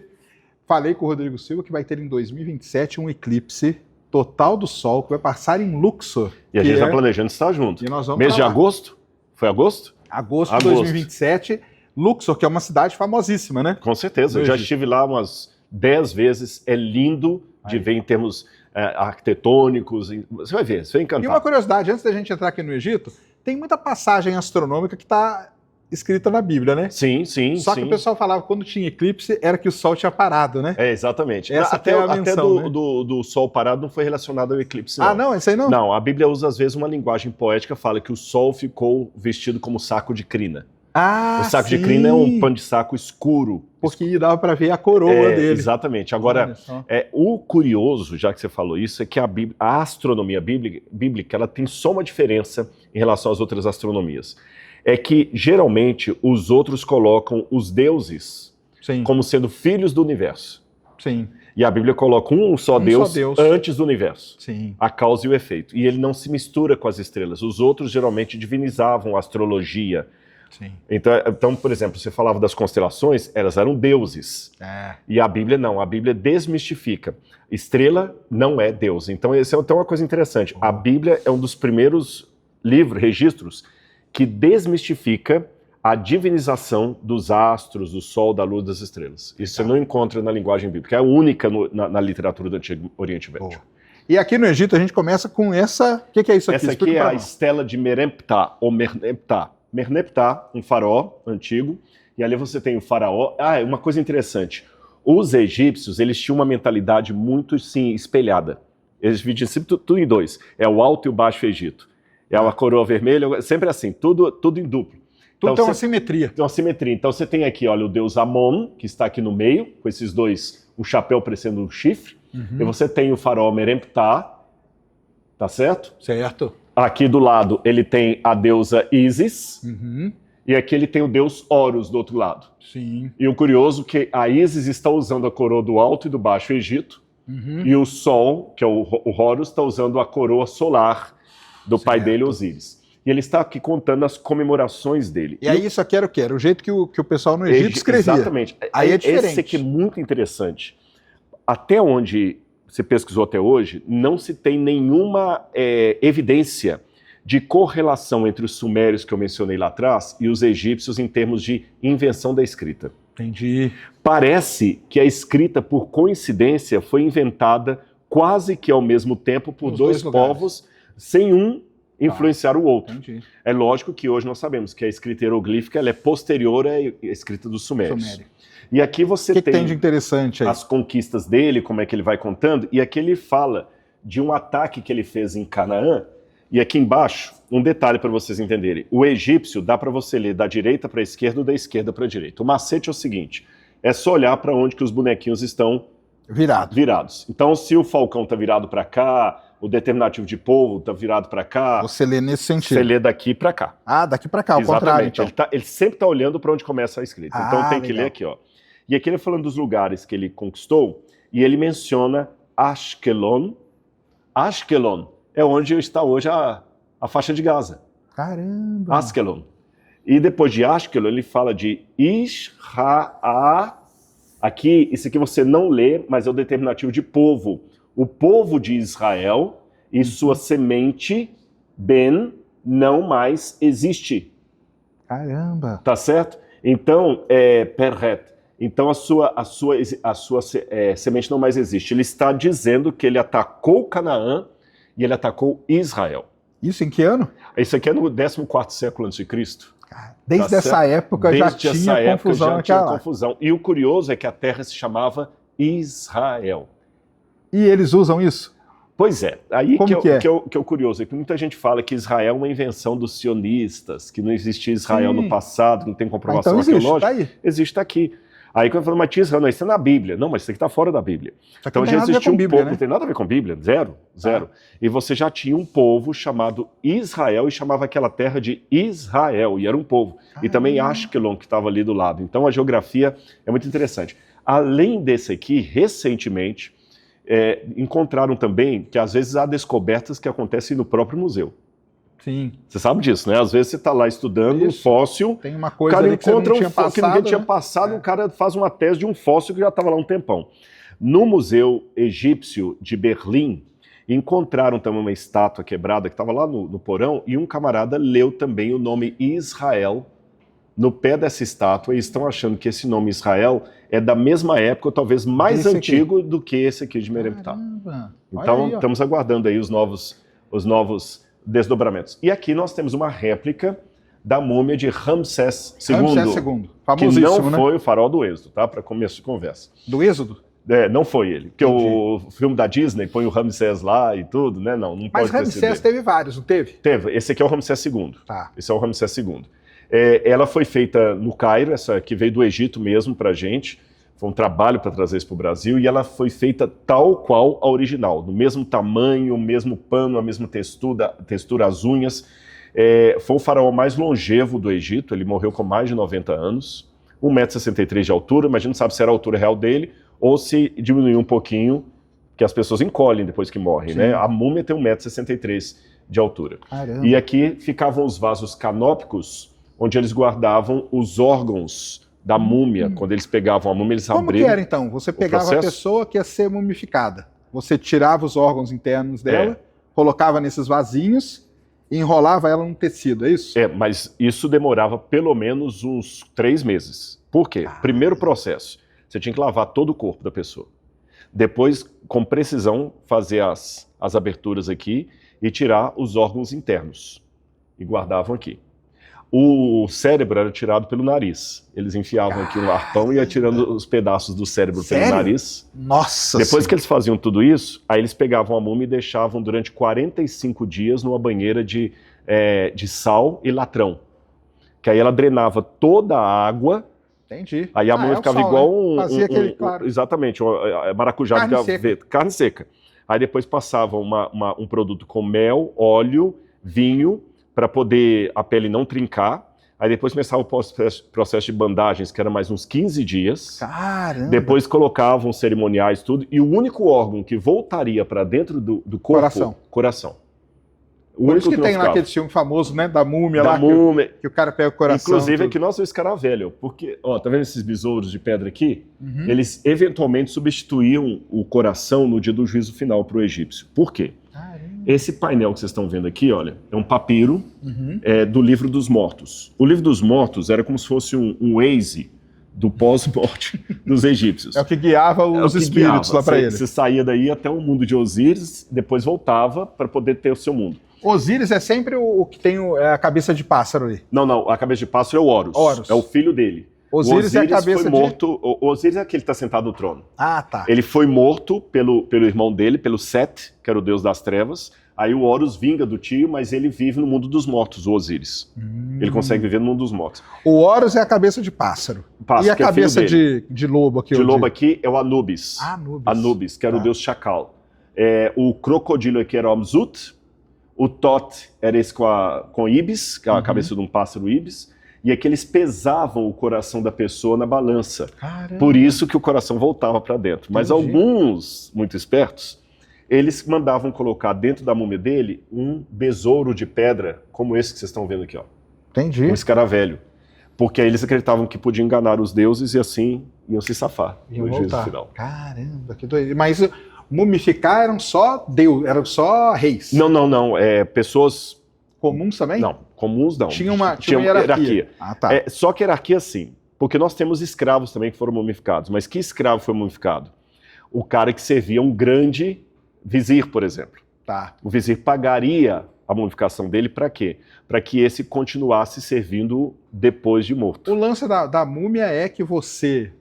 Falei com o Rodrigo Silva que vai ter em 2027 um eclipse total do Sol, que vai passar em Luxor. E a gente está planejando estar junto. E nós vamos mês de agosto? Foi agosto? Agosto de 2027. Luxor, que é uma cidade famosíssima, né? Com certeza. Eu já estive lá umas 10 vezes. É lindo de ver em termos arquitetônicos. Você vai ver, você vai encantar. E uma curiosidade, antes da gente entrar aqui no Egito, tem muita passagem astronômica que está escrita na Bíblia, né? Sim. Só que o pessoal falava que quando tinha eclipse era que o Sol tinha parado, né? Exatamente. Até a menção, né? do Sol parado não foi relacionado ao eclipse, não. Ah, não? Isso aí não? Não, a Bíblia usa às vezes uma linguagem poética, fala que o Sol ficou vestido como saco de crina. Ah, o saco de crina é um pano de saco escuro. Porque dava para ver a coroa dele. Exatamente. Agora, o curioso, já que você falou isso, é que a astronomia bíblica ela tem só uma diferença em relação às outras astronomias. É que, geralmente, os outros colocam os deuses como sendo filhos do universo. Sim. E a Bíblia coloca um só Deus antes do universo. Sim. A causa e o efeito. E ele não se mistura com as estrelas. Os outros, geralmente, divinizavam a astrologia. Sim. Então, por exemplo, você falava das constelações, elas eram deuses. E a Bíblia não. A Bíblia desmistifica. Estrela não é Deus. Então, essa é uma coisa interessante. A Bíblia é um dos primeiros registros, que desmistifica a divinização dos astros, do Sol, da Lua, das estrelas. Isso você não encontra na linguagem bíblica. É a única na literatura do Antigo Oriente Médio. E aqui no Egito a gente começa com essa... O que é isso aqui? Essa aqui é a estela de Merneptah, ou Merneptah. Merneptah, um faraó antigo, e ali você tem o faraó. Uma coisa interessante. Os egípcios, eles tinham uma mentalidade muito, sim, espelhada. Eles dividiam sempre tudo em dois. É o Alto e o Baixo Egito. É uma coroa vermelha, sempre assim, tudo em duplo. Tudo tem uma simetria. Tem uma simetria. Então você tem aqui, olha, o deus Amon, que está aqui no meio, com esses dois, um chapéu parecendo um chifre. E você tem o faraó Merneptah, tá certo? Certo. Aqui do lado ele tem a deusa Ísis. E aqui ele tem o deus Horus do outro lado. Sim. E o curioso é que a Ísis está usando a coroa do Alto e do Baixo Egito. E o Sol, que é o Horus, está usando a coroa solar do pai dele, Osíris. E ele está aqui contando as comemorações dele. E aí isso aqui era o quê? Era o jeito que o pessoal no Egito escrevia. Exatamente. Aí é diferente. Esse aqui é muito interessante. Até onde se pesquisou até hoje, não se tem nenhuma evidência de correlação entre os sumérios que eu mencionei lá atrás e os egípcios em termos de invenção da escrita. Entendi. Parece que a escrita, por coincidência, foi inventada quase que ao mesmo tempo por dois povos, sem um influenciar o outro. Entendi. É lógico que hoje nós sabemos que a escrita hieroglífica ela é posterior à escrita dos sumérios. E aqui você tem de interessante aí? As conquistas dele, como é que ele vai contando, e aqui ele fala de um ataque que ele fez em Canaã, e aqui embaixo, um detalhe para vocês entenderem. O egípcio dá para você ler da direita para a esquerda ou da esquerda para a direita. O macete é o seguinte, é só olhar para onde que os bonequinhos estão virados. Então, se o falcão está virado para cá, o determinativo de povo está virado para cá... Você lê nesse sentido. Você lê daqui para cá. Daqui para cá, ao contrário, então. Ele sempre está olhando para onde começa a escrita. Então tem que ler aqui, ó. E aqui ele falando dos lugares que ele conquistou, e ele menciona Ashkelon, Ashkelon é onde está hoje a faixa de Gaza. Caramba! Ashkelon. E depois de Ashkelon, ele fala de Ishra. Aqui, isso aqui você não lê, mas é o determinativo de povo. O povo de Israel e sua semente, Ben, não mais existe. Caramba! Tá certo? Então, Perret. Então, a sua semente não mais existe. Ele está dizendo que ele atacou Canaã e ele atacou Israel. Isso em que ano? Isso aqui é no 14º século a.C. Desde essa época já tinha confusão naquela. E o curioso é que a terra se chamava Israel. E eles usam isso? Pois é. Aí Como que é o curioso é que muita gente fala que Israel é uma invenção dos sionistas, que não existia Israel no passado, que não tem comprovação arqueológica. Tá aí. Existe aqui. Aí quando eu falo, mas Israel, não, isso é na Bíblia. Não, mas isso aqui está fora da Bíblia. Então já existiu um povo, não tem nada a ver com Bíblia, zero. E você já tinha um povo chamado Israel e chamava aquela terra de Israel, e era um povo. E também Ashkelon, que estava ali do lado. Então a geografia é muito interessante. Além desse aqui, recentemente, encontraram também que às vezes há descobertas que acontecem no próprio museu. Sim. Você sabe disso, né? Às vezes você está lá estudando um fóssil, tem uma coisa o cara ali encontra que que ninguém tinha passado, o cara faz uma tese de um fóssil que já estava lá um tempão. No Museu Egípcio de Berlim, encontraram também uma estátua quebrada que estava lá no porão, e um camarada leu também o nome Israel no pé dessa estátua, e estão achando que esse nome Israel é da mesma época, ou talvez mais antigo do que esse aqui de Meremptah. Então, estamos aguardando aí os novos desdobramentos. E aqui nós temos uma réplica da múmia de Ramsés II. Ramsés II, famosíssimo, que não foi o farol do Êxodo, tá? Para começo de conversa. Do Êxodo? Não foi ele. Porque o filme da Disney põe o Ramsés lá e tudo, né? Não pode ter sido. Mas Ramsés teve vários, não teve? Teve. Esse aqui é o Ramsés II. Tá. Esse é o Ramsés II. Ela foi feita no Cairo, essa que veio do Egito mesmo pra gente. Foi um trabalho para trazer isso para o Brasil, e ela foi feita tal qual a original, no mesmo tamanho, o mesmo pano, a mesma textura, as unhas. Foi o faraó mais longevo do Egito, ele morreu com mais de 90 anos, 1,63 m de altura, mas a gente não sabe se era a altura real dele, ou se diminuiu um pouquinho, que as pessoas encolhem depois que morrem, né? A múmia tem 1,63 m de altura. Caramba. E aqui ficavam os vasos canópicos, onde eles guardavam os órgãos da múmia. Quando eles pegavam a múmia, eles abriam. Como que era então? Você pegava a pessoa que ia ser mumificada, você tirava os órgãos internos dela, colocava nesses vasinhos e enrolava ela num tecido, é isso? Mas isso demorava pelo menos uns 3 meses. Por quê? Primeiro processo, você tinha que lavar todo o corpo da pessoa. Depois, com precisão, fazer as aberturas aqui e tirar os órgãos internos. E guardavam aqui. O cérebro era tirado pelo nariz. Eles enfiavam aqui um arpão e ia tirando os pedaços do cérebro pelo nariz. Nossa! Depois que eles faziam tudo isso, aí eles pegavam a múmia e deixavam durante 45 dias numa banheira de sal e latrão. Que aí ela drenava toda a água. Entendi. Aí a múmia ficava igual Fazia aquele, claro. Exatamente, maracujá, carne seca. Aí depois passavam um produto com mel, óleo, vinho, para poder a pele não trincar. Aí depois começava o processo de bandagens, que era mais uns 15 dias. Caramba! Depois colocavam cerimoniais, tudo. E o único órgão que voltaria para dentro do corpo... Coração. Por isso que tem lá aquele filme famoso, né? Da múmia que o cara pega o coração. Inclusive, é que nós vamos ficar velho. Porque, tá vendo esses besouros de pedra aqui? Eles eventualmente substituíam o coração no dia do juízo final para o egípcio. Por quê? Esse painel que vocês estão vendo aqui, olha, é um papiro do Livro dos Mortos. O Livro dos Mortos era como se fosse um Waze do pós-morte dos egípcios. É o que guiava os espíritos lá para eles. Você saía daí até o mundo de Osíris, depois voltava para poder ter o seu mundo. Osíris é sempre o que tem a cabeça de pássaro ali. Não, a cabeça de pássaro é o Horus. É o filho dele. Osíris é a cabeça foi morto. O Osíris é aquele que está sentado no trono. Ah, tá. Ele foi morto pelo irmão dele, pelo Set, que era o deus das trevas. Aí o Horus vinga do tio, mas ele vive no mundo dos mortos, o Osíris. Ele consegue viver no mundo dos mortos. O Horus é a cabeça de pássaro. E a cabeça de lobo aqui? De lobo aqui é o Anubis. Anubis, que era o deus Chacal. O crocodilo aqui era o Amzut. O Tot era esse com Ibis, que é a cabeça de um pássaro Ibis. E aqui eles pesavam o coração da pessoa na balança. Caramba. Por isso que o coração voltava para dentro. Mas alguns, muito espertos, eles mandavam colocar dentro da múmia dele um besouro de pedra, como esse que vocês estão vendo aqui, ó. Entendi. Um escaravelho. Porque aí eles acreditavam que podiam enganar os deuses e assim iam se safar no juízo final. Caramba, que doido. Mas mumificar eram só reis? Não. Pessoas... Comuns também? Não, comuns não. Tinha uma hierarquia. Ah, tá. Só que hierarquia sim. Porque nós temos escravos também que foram mumificados. Mas que escravo foi mumificado? O cara que servia um grande vizir, por exemplo. Tá. O vizir pagaria a mumificação dele para quê? Para que esse continuasse servindo depois de morto. O lance da múmia é que você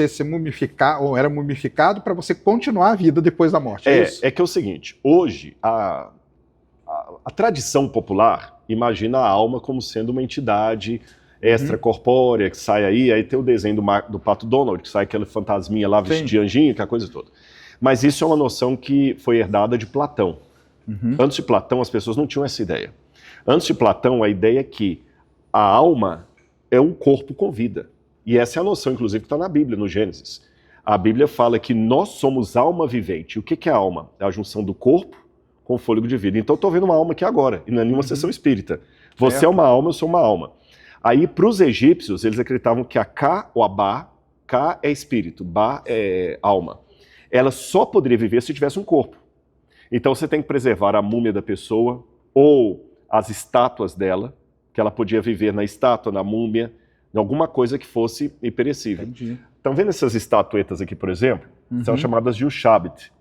se mumificar, ou era mumificado para você continuar a vida depois da morte. É que é o seguinte, hoje a tradição popular imagina a alma como sendo uma entidade extracorpórea que sai aí tem o desenho do Pato Donald, que sai aquele fantasminha lá vestido de anjinho, que é a coisa toda. Mas isso é uma noção que foi herdada de Platão. Antes de Platão, as pessoas não tinham essa ideia. Antes de Platão, a ideia é que a alma é um corpo com vida. E essa é a noção, inclusive, que está na Bíblia, no Gênesis. A Bíblia fala que nós somos alma vivente. O que é alma? É a junção do corpo com o fôlego de vida. Então, eu estou vendo uma alma aqui agora, e não é nenhuma sessão espírita. Você é uma alma, eu sou uma alma. Aí, para os egípcios, eles acreditavam que a Ka, ou a Ba, Ka é espírito, Ba é alma. Ela só poderia viver se tivesse um corpo. Então, você tem que preservar a múmia da pessoa, ou as estátuas dela, que ela podia viver na estátua, na múmia, em alguma coisa que fosse imperecível. Entendi. Estão vendo essas estatuetas aqui, por exemplo? São chamadas de Ushabit.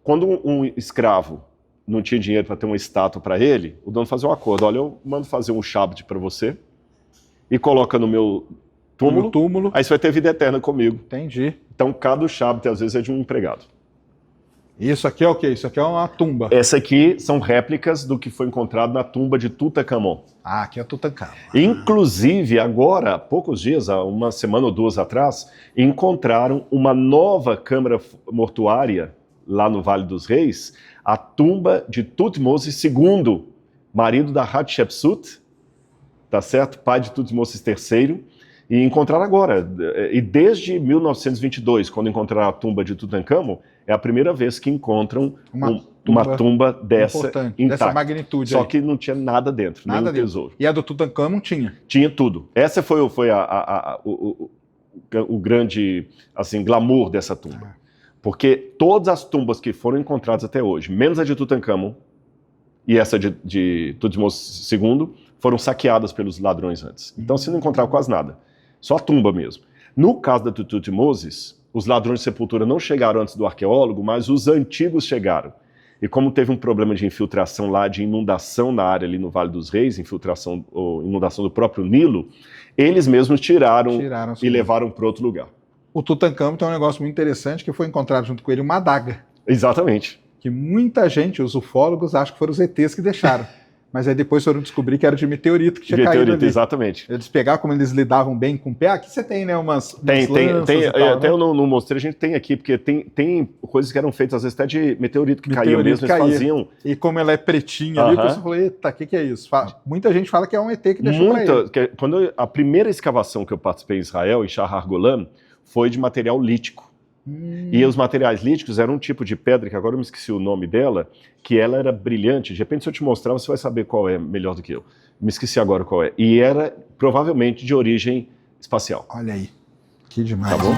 Quando um escravo não tinha dinheiro para ter uma estátua para ele, o dono fazia um acordo. Olha, eu mando fazer um Ushabit para você e coloca no meu túmulo, aí você vai ter vida eterna comigo. Entendi. Então, cada Ushabit, às vezes, é de um empregado. Isso aqui é o quê? Isso aqui é uma tumba. Essa aqui são réplicas do que foi encontrado na tumba de Tutankhamon. Ah, aqui é Tutankhamon. Inclusive, agora, há poucos dias, há uma semana ou duas atrás, encontraram uma nova câmara mortuária lá no Vale dos Reis, a tumba de Tutmosis II, marido da Hatshepsut, tá certo? Pai de Tutmosis III, e encontraram agora. E desde 1922, quando encontraram a tumba de Tutankhamon, é a primeira vez que encontram uma tumba dessa intacta. Dessa magnitude. Só que não tinha nada dentro, nada nenhum tesouro. E a do Tutankhamon tinha? Tinha tudo. Essa foi o grande assim, glamour dessa tumba. Porque todas as tumbas que foram encontradas até hoje, menos a de Tutankhamon e essa de Tutmosis II, foram saqueadas pelos ladrões antes. Então você não encontrava quase nada. Só a tumba mesmo. No caso da Tutmosis, os ladrões de sepultura não chegaram antes do arqueólogo, mas os antigos chegaram. E como teve um problema de infiltração lá, de inundação na área ali no Vale dos Reis, infiltração ou inundação do próprio Nilo, eles mesmos tiraram e levaram para outro lugar. O Tutankhamon tem um negócio muito interessante, que foi encontrado junto com ele uma adaga. Exatamente. Que muita gente, os ufólogos, acham que foram os ETs que deixaram. Mas aí depois foram descobrir que era de meteorito que tinha caído ali. Exatamente. Eles pegaram como eles lidavam bem com o pé. Aqui você tem, né, umas lanças e tal, até né? eu não mostrei, a gente tem aqui, porque tem coisas que eram feitas às vezes até de meteorito que caía mesmo, eles faziam. E como ela é pretinha ali, a pessoa falou, eita, o que é isso? Muita gente fala que é um ET que deixou pra ele. Quando a primeira escavação que eu participei em Israel, em Shahar Golan, foi de material lítico. E os materiais líticos eram um tipo de pedra, que agora eu me esqueci o nome dela, que ela era brilhante. De repente, se eu te mostrar, você vai saber qual é melhor do que eu. Me esqueci agora qual é. E era provavelmente de origem espacial. Olha aí, que demais. Tá bom?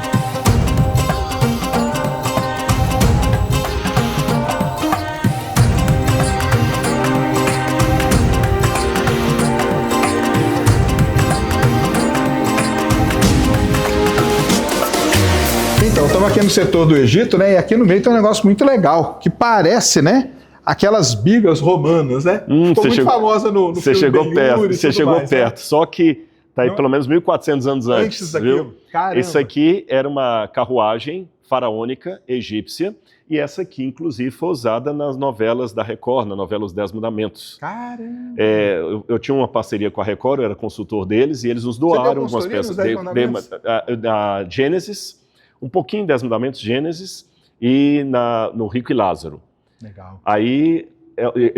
Então, estamos aqui no setor do Egito, né? E aqui no meio tem um negócio muito legal, que parece, né? Aquelas bigas romanas, né? Ficou muito famosa no Você filme chegou perto, Ben-Hur você chegou mais, perto. Né? Só que tá aí pelo menos 1.400 anos antes, viu? Caramba. Isso aqui era uma carruagem faraônica egípcia, e essa aqui, inclusive, foi usada nas novelas da Record, na novela Os 10 Mandamentos. Caramba! Eu tinha uma parceria com a Record, eu era consultor deles, e eles nos doaram algumas peças. Da Gênesis, um pouquinho em 10 Mandamentos, Gênesis, e no Rico e Lázaro. Legal. Aí,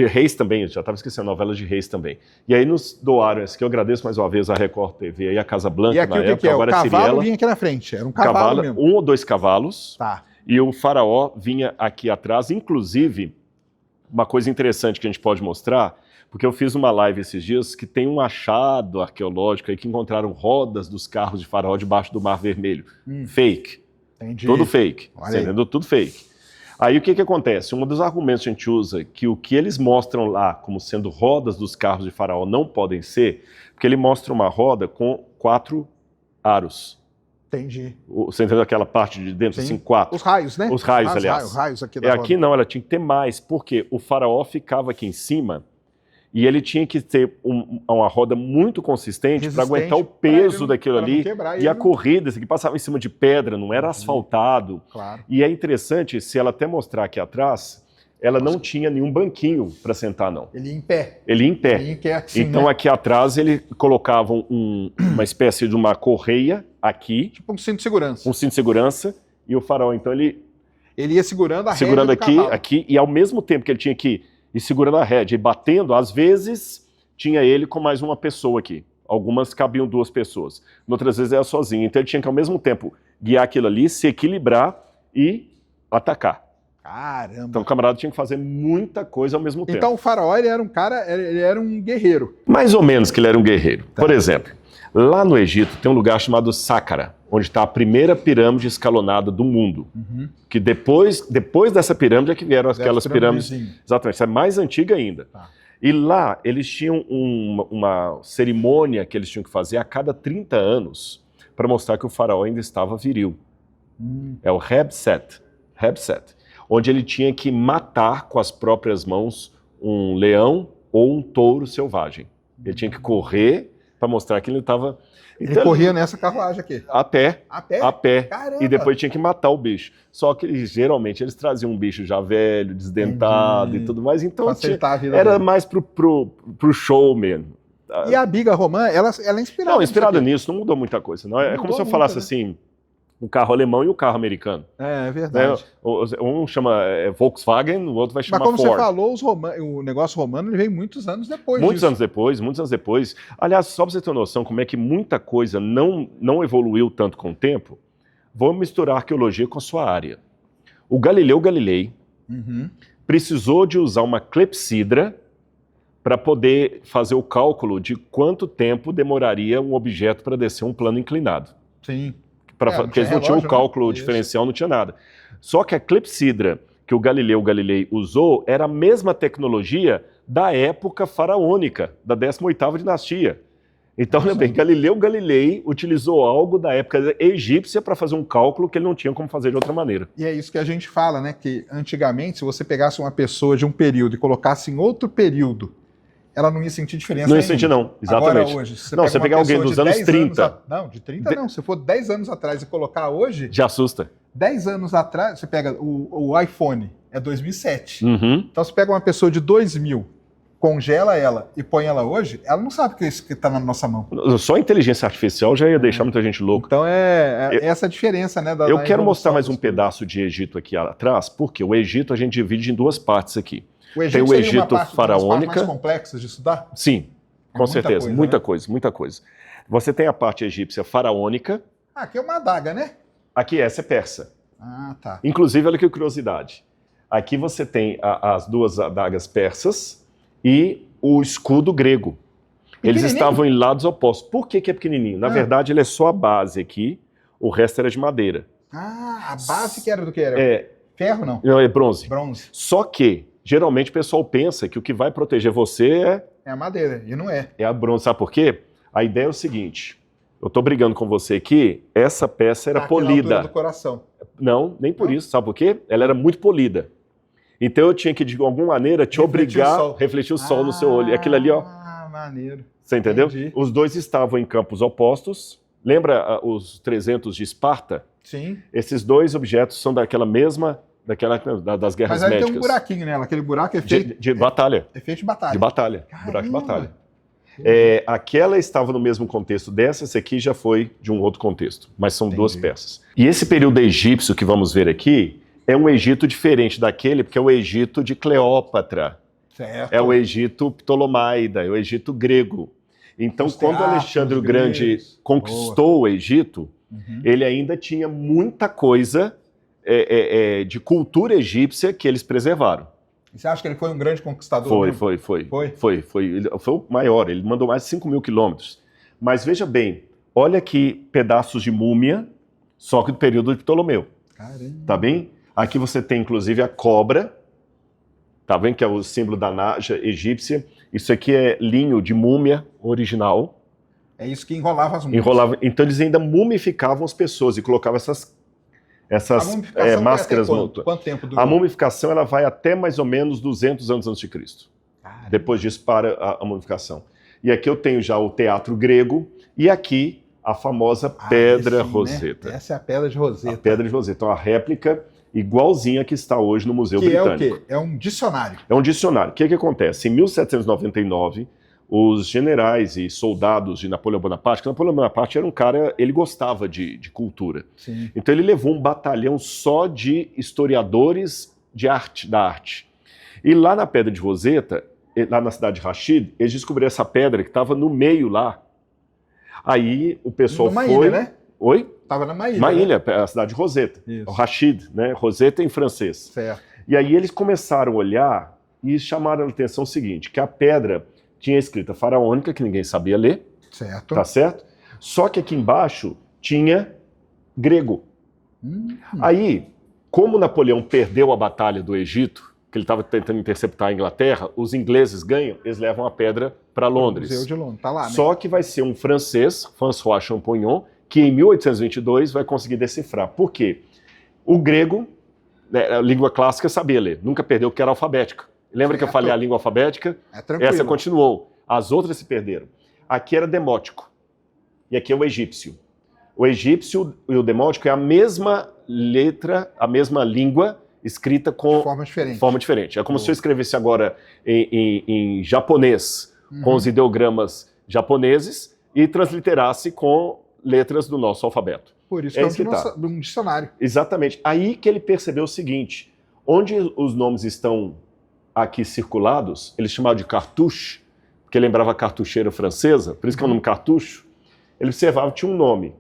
Reis também, eu já estava esquecendo, novelas de Reis também. E aí nos doaram esse, que eu agradeço mais uma vez a Record TV e a Casa Branca. E aqui na o que época, é? Agora O cavalo vinha aqui na frente, era um cavalo mesmo. Um ou dois cavalos. Tá. E o faraó vinha aqui atrás, inclusive, uma coisa interessante que a gente pode mostrar, porque eu fiz uma live esses dias que tem um achado arqueológico aí que encontraram rodas dos carros de faraó debaixo do Mar Vermelho. Fake. Entendi. Tudo fake. Você entendeu? Tudo fake. Aí o que acontece? Um dos argumentos que a gente usa que o que eles mostram lá como sendo rodas dos carros de faraó não podem ser, porque ele mostra uma roda com 4 aros. Entendi. Você entendeu aquela parte de dentro, assim, 4? Os raios, né? Os raios, aliás. Os raios aqui da roda. Aqui não, ela tinha que ter mais, porque o faraó ficava aqui em cima e ele tinha que ter uma roda muito consistente para aguentar o peso daquilo ali. E a corrida, que passava em cima de pedra, não era asfaltado. Claro. E é interessante, se ela até mostrar aqui atrás, ela não tinha nenhum banquinho para sentar, não. Ele ia em pé. Ele ia em pé. Ele ia em pé assim, então, né? aqui atrás, ele colocava uma espécie de uma correia aqui. Tipo um cinto de segurança. Um cinto de segurança. E o faraó, então, ele ia segurando a rédea segurando do aqui, e ao mesmo tempo que ele tinha que ir segurando a rédea e batendo, às vezes tinha ele com mais uma pessoa aqui. Algumas cabiam 2 pessoas. Outras vezes era sozinho. Então ele tinha que ao mesmo tempo guiar aquilo ali, se equilibrar e atacar. Caramba. Então o camarada tinha que fazer muita coisa ao mesmo tempo. Então o faraó, ele era um cara, ele era um guerreiro. Mais ou menos que ele era um guerreiro. Tá. Por exemplo, lá no Egito tem um lugar chamado Sácara, onde está a primeira pirâmide escalonada do mundo. Que depois dessa pirâmide é que vieram aquelas pirâmides. Exatamente, essa é mais antiga ainda. Tá. E lá eles tinham uma cerimônia que eles tinham que fazer a cada 30 anos para mostrar que o faraó ainda estava viril. É o Hebset, onde ele tinha que matar com as próprias mãos um leão ou um touro selvagem. Ele tinha que correr para mostrar que ele estava... Ele corria nessa carruagem aqui? A pé. A pé. Caramba. E depois tinha que matar o bicho. Só que geralmente eles traziam um bicho já velho, desdentado e tudo mais. Então era mais pro show mesmo. E a biga romã, ela é inspirada Não, inspirada nisso, não mudou muita coisa. Não. É como se eu falasse assim, o carro alemão e o carro americano. É verdade. Um chama Volkswagen, o outro vai chamar Ford. Mas como você falou, o negócio romano ele veio muitos anos depois Muitos anos depois. Aliás, só para você ter noção como é que muita coisa não evoluiu tanto com o tempo, vou misturar arqueologia com a sua área. O Galileu Galilei precisou de usar uma clepsidra para poder fazer o cálculo de quanto tempo demoraria um objeto para descer um plano inclinado. Sim. Porque eles não tinham o cálculo diferencial, não tinha nada. Só que a clepsidra que o Galileu Galilei usou era a mesma tecnologia da época faraônica, da 18ª dinastia. Então, lembrem, Galileu Galilei utilizou algo da época egípcia para fazer um cálculo que ele não tinha como fazer de outra maneira. E é isso que a gente fala, né? Que antigamente, se você pegasse uma pessoa de um período e colocasse em outro período, ela não ia sentir diferença. Não ia sentir, não. Exatamente. Agora, hoje, se você pegar alguém dos anos 30. Não, de 30 não. Se for 10 anos atrás e colocar hoje... Já assusta. 10 anos atrás, você pega o iPhone, é 2007. Então, você pega uma pessoa de 2000, congela ela e põe ela hoje, ela não sabe que isso que está na nossa mão. Só a inteligência artificial já ia deixar muita gente louca. Então, essa a diferença, né? Eu quero mostrar mais um pedaço de Egito aqui atrás, porque o Egito a gente divide em 2 partes aqui. Tem o Egito faraônica. Mais complexas de estudar? Sim, com certeza. Muita coisa. Você tem a parte egípcia faraônica. Aqui é uma adaga, né? Aqui essa é persa. Ah, tá. Inclusive, olha que curiosidade. Aqui você tem as 2 adagas persas e o escudo grego. Eles estavam em lados opostos. Por que é pequenininho? Na verdade, ele é só a base aqui, o resto era de madeira. Ah, a base que era do que era? Ferro, não? Não, é bronze. Bronze. Só que geralmente o pessoal pensa que o que vai proteger você é a madeira, e não é. É a bronze. Sabe por quê? A ideia é o seguinte, eu estou brigando com você aqui, essa peça era polida. Na altura do coração. Não, nem por isso. Sabe por quê? Ela era muito polida. Então eu tinha que, de alguma maneira, te obrigar a refletir o sol no seu olho. E aquilo ali, ó. Ah, maneiro. Você entendeu? Entendi. Os 2 estavam em campos opostos. Lembra os 300 de Esparta? Sim. Esses 2 objetos são daquela mesma... das guerras médicas. Mas aí tem um buraquinho nela, aquele buraco é feito... De batalha. É feito de batalha. De batalha. Caramba. Buraco de batalha. Aquela estava no mesmo contexto dessa, essa aqui já foi de um outro contexto, mas são 2 peças. E esse período egípcio que vamos ver aqui é um Egito diferente daquele, porque é o Egito de Cleópatra. Certo. É o Egito Ptolomaida, é o Egito grego. Então, quando Alexandre o Grande conquistou o Egito, ele ainda tinha muita coisa de cultura egípcia que eles preservaram. E você acha que ele foi um grande conquistador? Foi o maior, ele mandou mais de 5 mil quilômetros. Mas veja bem, olha aqui pedaços de múmia, só que do período de Ptolomeu. Caramba. Tá bem? Aqui você tem inclusive a cobra, tá vendo que é o símbolo da Naja egípcia. Isso aqui é linho de múmia original. É isso que enrolava as múmias. Então eles ainda mumificavam as pessoas e colocavam essas máscaras. Quanto tempo durou? A mumificação ela vai até mais ou menos 200 anos antes de Cristo. Caramba. Depois disso para a mumificação. E aqui eu tenho já o teatro grego e aqui a famosa Pedra Roseta. Né? Essa é a Pedra de Roseta. A Pedra de Roseta. Então a réplica igualzinha que está hoje no Museu Britânico. Que é o quê? É um dicionário. É um dicionário. O que acontece? Em 1799, os generais e soldados de Napoleão Bonaparte, que Napoleão Bonaparte era um cara, ele gostava de cultura. Sim. Então ele levou um batalhão só de historiadores da arte. E lá na Pedra de Roseta, lá na cidade de Rashid, eles descobriram essa pedra que estava no meio lá. Aí o pessoal numa foi... ilha, né? Oi? Estava numa ilha. Uma né? ilha, a cidade de Roseta. Isso. Rashid, né? Roseta em francês. Certo. E aí eles começaram a olhar e chamaram a atenção o seguinte, que a pedra tinha escrita faraônica, que ninguém sabia ler. Certo. Tá certo? Só que aqui embaixo tinha grego. Aí, como Napoleão perdeu a batalha do Egito, que ele estava tentando interceptar a Inglaterra, os ingleses ganham, eles levam a pedra para Londres. Museu de Londres, tá lá, né? Só que vai ser um francês, François Champollion, que em 1822 vai conseguir decifrar. Por quê? O grego, né, a língua clássica, sabia ler, nunca perdeu porque era alfabética. Lembra que eu falei a língua alfabética? Essa continuou. As outras se perderam. Aqui era demótico. E aqui é o egípcio. O egípcio e o demótico é a mesma letra, a mesma língua, escrita com de forma diferente. É como se eu escrevesse agora em japonês, com os ideogramas japoneses, e transliterasse com letras do nosso alfabeto. Por isso que é um dicionário. Exatamente. Aí que ele percebeu o seguinte, onde os nomes estão aqui circulados, eles chamavam de cartouche, porque lembrava a cartucheira francesa, por isso que é o nome cartucho. Ele observava, tinha um nome.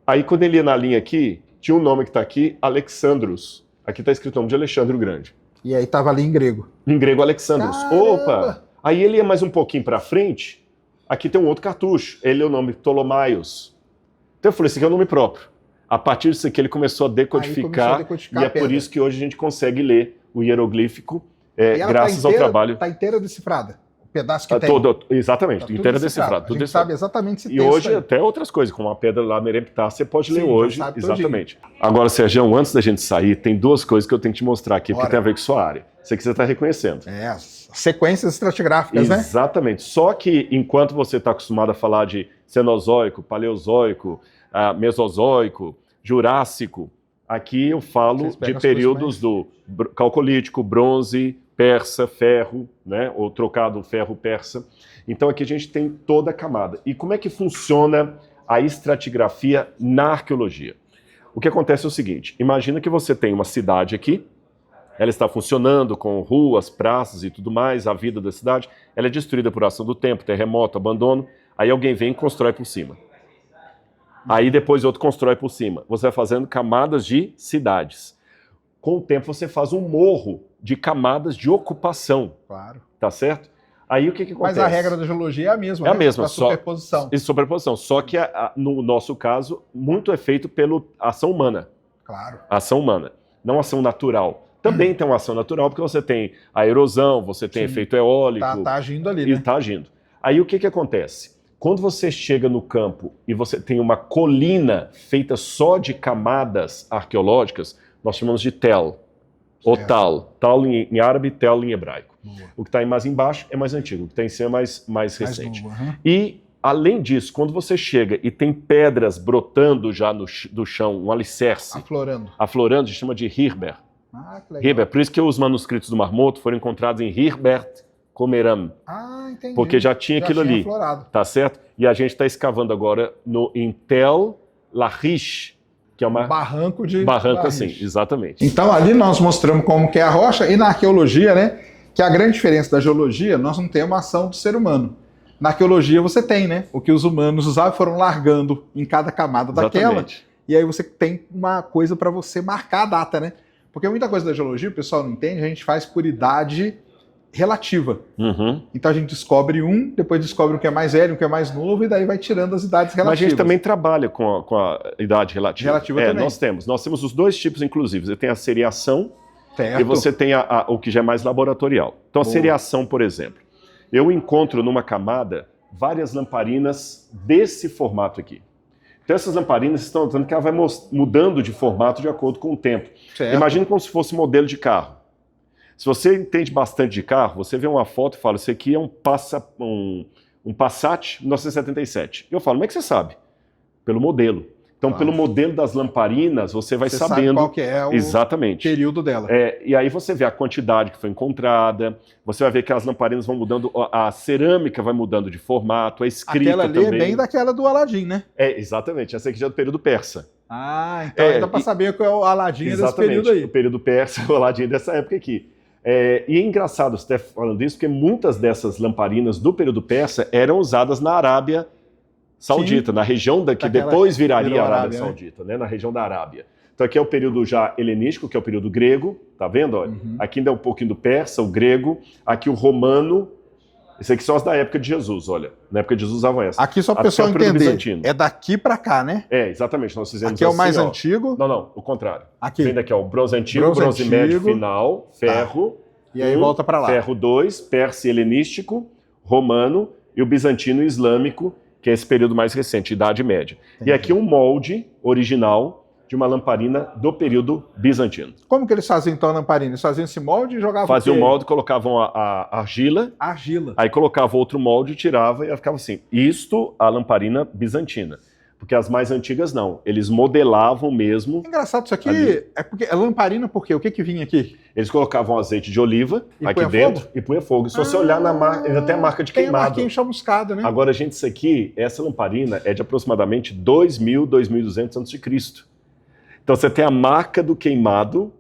Aí quando ele ia na linha aqui, tinha um nome que está aqui, Alexandros. Aqui está escrito o nome de Alexandre o Grande. E aí estava ali em grego. Em grego, Alexandros. Caramba! Opa! Aí ele ia mais um pouquinho para frente, aqui tem um outro cartucho. Ele é o nome Ptolomaios. Então eu falei, esse aqui é o nome próprio. A partir disso aqui ele começou a decodificar, e é por isso que hoje a gente consegue ler o hieroglífico, graças ao trabalho. Está inteira decifrada. O pedaço que tem. Exatamente, tá inteira decifrada. A gente sabe exatamente esse texto. E hoje aí. até outras coisas, como a pedra lá Meremptah, você pode ler Sim, hoje. Exatamente. Agora, Sérgio, antes da gente sair, tem duas coisas que eu tenho que te mostrar aqui, porque tem a ver com sua área. Isso aqui você está reconhecendo. As sequências estratigráficas, né? Exatamente. Só que enquanto você está acostumado a falar de Cenozoico, Paleozoico, Mesozoico, Jurássico, aqui eu falo de períodos do Calcolítico, Bronze, Persa, Ferro, né? Ou trocado Ferro-Persa. Então aqui a gente tem toda a camada. E como é que funciona a estratigrafia na arqueologia? O que acontece é o seguinte, imagina que você tem uma cidade aqui, ela está funcionando com ruas, praças e tudo mais, a vida da cidade, ela é destruída por ação do tempo, terremoto, abandono, aí alguém vem e constrói por cima. Aí depois outro constrói por cima. Você vai fazendo camadas de cidades. Com o tempo você faz um morro de camadas de ocupação. Claro. Tá certo? Aí o que acontece? Mas a regra da geologia é a mesma, é a mesma, só superposição. Superposição. Só que no nosso caso, muito é feito pela ação humana. Claro. Ação humana, não ação natural. Também tem uma ação natural, porque você tem a erosão, você tem efeito eólico. Tá agindo ali, né? Está agindo. Aí o que acontece? Quando você chega no campo e você tem uma colina feita só de camadas arqueológicas, nós chamamos de tel, ou tal. Tal em árabe, tel em hebraico. Boa. O que está mais embaixo é mais antigo, o que está em cima é mais recente. E, além disso, quando você chega e tem pedras brotando já do chão, um alicerce. Aflorando. Aflorando, a gente chama de Hirber. Ah, que legal. Hirber, por isso que os manuscritos do Mar Morto foram encontrados em Hirbert Comeram. Ah, entendi. Porque já tinha aquilo ali. Aflorado. Tá certo? E a gente está escavando agora em Tel Larish, que é uma... Barranco de Barranco, assim, exatamente. Então ali nós mostramos como que é a rocha, e na arqueologia, né, que a grande diferença da geologia, nós não temos uma ação do ser humano. Na arqueologia você tem, né, o que os humanos usavam foram largando em cada camada daquela, e aí você tem uma coisa para você marcar a data, né? Porque muita coisa da geologia, o pessoal não entende, a gente faz por idade relativa. Então a gente descobre um, depois descobre um que é mais velho, um que é mais novo, e daí vai tirando as idades relativas. Mas a gente também trabalha com a idade relativa. Relativa também. Nós temos os dois tipos, inclusive. Você tem a seriação, certo, e você tem o que já é mais laboratorial. Então a seriação, por exemplo, eu encontro numa camada várias lamparinas desse formato aqui. Então essas lamparinas estão dizendo que ela vai mudando de formato de acordo com o tempo. Imagina como se fosse modelo de carro. Se você entende bastante de carro, você vê uma foto e fala, isso aqui é um Passat 1977. Eu falo, como é que você sabe? Pelo modelo. Então, pelo modelo das lamparinas, você vai sabendo sabe qual que é o exatamente período dela. E aí você vê a quantidade que foi encontrada, você vai ver que as lamparinas vão mudando, a cerâmica vai mudando de formato, a escrita aquela ali também. É bem daquela do Aladim, né? Exatamente. Essa aqui já é do período persa. Então ainda para saber qual é o Aladim desse período aí. O período persa, o Aladim dessa época aqui. E é engraçado você estar falando isso, porque muitas dessas lamparinas do período persa eram usadas na Arábia Saudita, na região que depois viraria a Arábia Saudita, né? Na região da Arábia. Então aqui é o período já helenístico, que é o período grego, tá vendo? Olha? Aqui ainda é um pouquinho do persa, o grego, aqui o romano. Esse aqui são as da época de Jesus, olha. Na época de Jesus usavam essa. Aqui só para o pessoal entender, é daqui para cá, né? Exatamente. Nós fizemos aqui é o mais antigo? Não, o contrário. Aqui. Vem daqui, ó, o bronze antigo, bronze médio final, ferro. E aí volta para lá. Ferro 2, persa e helenístico, romano, e o bizantino e islâmico, que é esse período mais recente, Idade Média. Entendi. E aqui um molde original de uma lamparina do período bizantino. Como que eles faziam então a lamparina? Eles faziam esse molde e jogavam Faziam o molde, colocavam a argila. Aí colocavam outro molde, tirava e ela ficava assim. Isto a lamparina bizantina. Porque as mais antigas não. Eles modelavam mesmo. Engraçado isso aqui. Ali. É porque a lamparina, por quê? O que vinha aqui? Eles colocavam azeite de oliva aqui dentro e punha fogo. E se você olhar na marca, ainda tem a marca de queimado. Tem a marquinha chamuscada, né? Agora, gente, isso aqui, essa lamparina é de aproximadamente 2.000, 2.200 a.C. Então você tem a marca do queimado.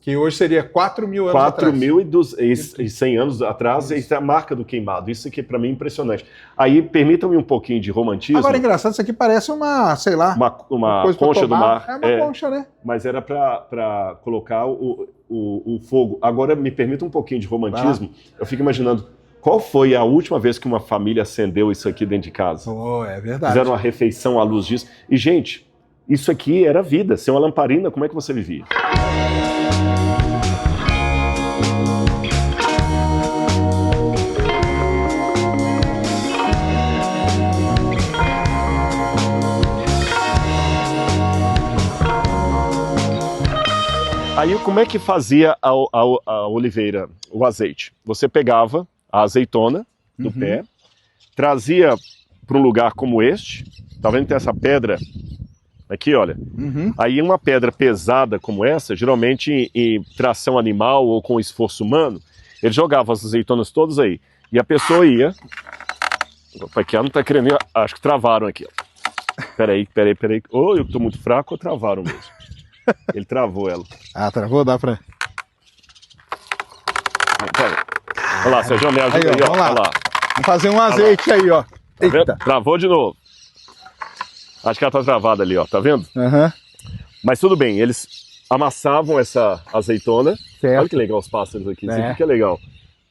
Que hoje seria 4.000 anos atrás. 4.100 anos atrás, e a marca do queimado. Isso aqui para mim é impressionante. Aí, permitam-me um pouquinho de romantismo. Agora, engraçado, isso aqui parece uma, sei lá... Uma concha do mar. É uma concha, né? Mas era para colocar o fogo. Agora, me permita um pouquinho de romantismo. Eu fico imaginando, qual foi a última vez que uma família acendeu isso aqui dentro de casa? É verdade. Fizeram uma refeição à luz disso. E, gente, isso aqui era vida. Sem uma lamparina, como é que você vivia? Aí como é que fazia a oliveira, o azeite? Você pegava a azeitona do pé, trazia para um lugar como este, tá vendo que tem essa pedra aqui, olha? Aí uma pedra pesada como essa, geralmente em tração animal ou com esforço humano, ele jogava as azeitonas todas aí. E a pessoa ia... Opa, aqui ela não tá querendo... Acho que travaram aqui, ó. Peraí. Ou eu tô muito fraco ou travaram mesmo. Ele travou ela. Travou? Dá pra... Olha lá, Sérgio, me ajuda aí, ó. Vamos lá. Vamos fazer um azeite aí, ó. Tá, travou de novo. Acho que ela tá travada ali, ó. Tá vendo? Mas tudo bem, eles amassavam essa azeitona. Certo. Olha que legal os pássaros aqui. Isso aqui que é legal.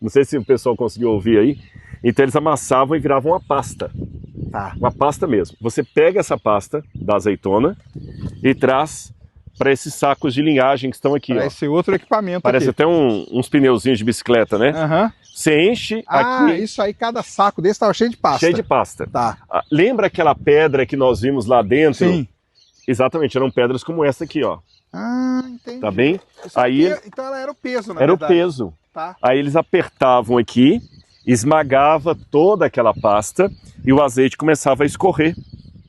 Não sei se o pessoal conseguiu ouvir aí. Então eles amassavam e viravam uma pasta. Uma pasta mesmo. Você pega essa pasta da azeitona e traz para esses sacos de linhagem que estão aqui. Parece outro equipamento. Parece aqui. Até uns pneuzinhos de bicicleta, né? Você enche aqui... isso aí, cada saco desse estava cheio de pasta. Cheio de pasta. Lembra aquela pedra que nós vimos lá dentro? Sim. Exatamente, eram pedras como essa aqui, ó. Entendi. Tá bem? Então ela era o peso, na verdade. Era o peso. Tá. Aí eles apertavam aqui, esmagava toda aquela pasta e o azeite começava a escorrer.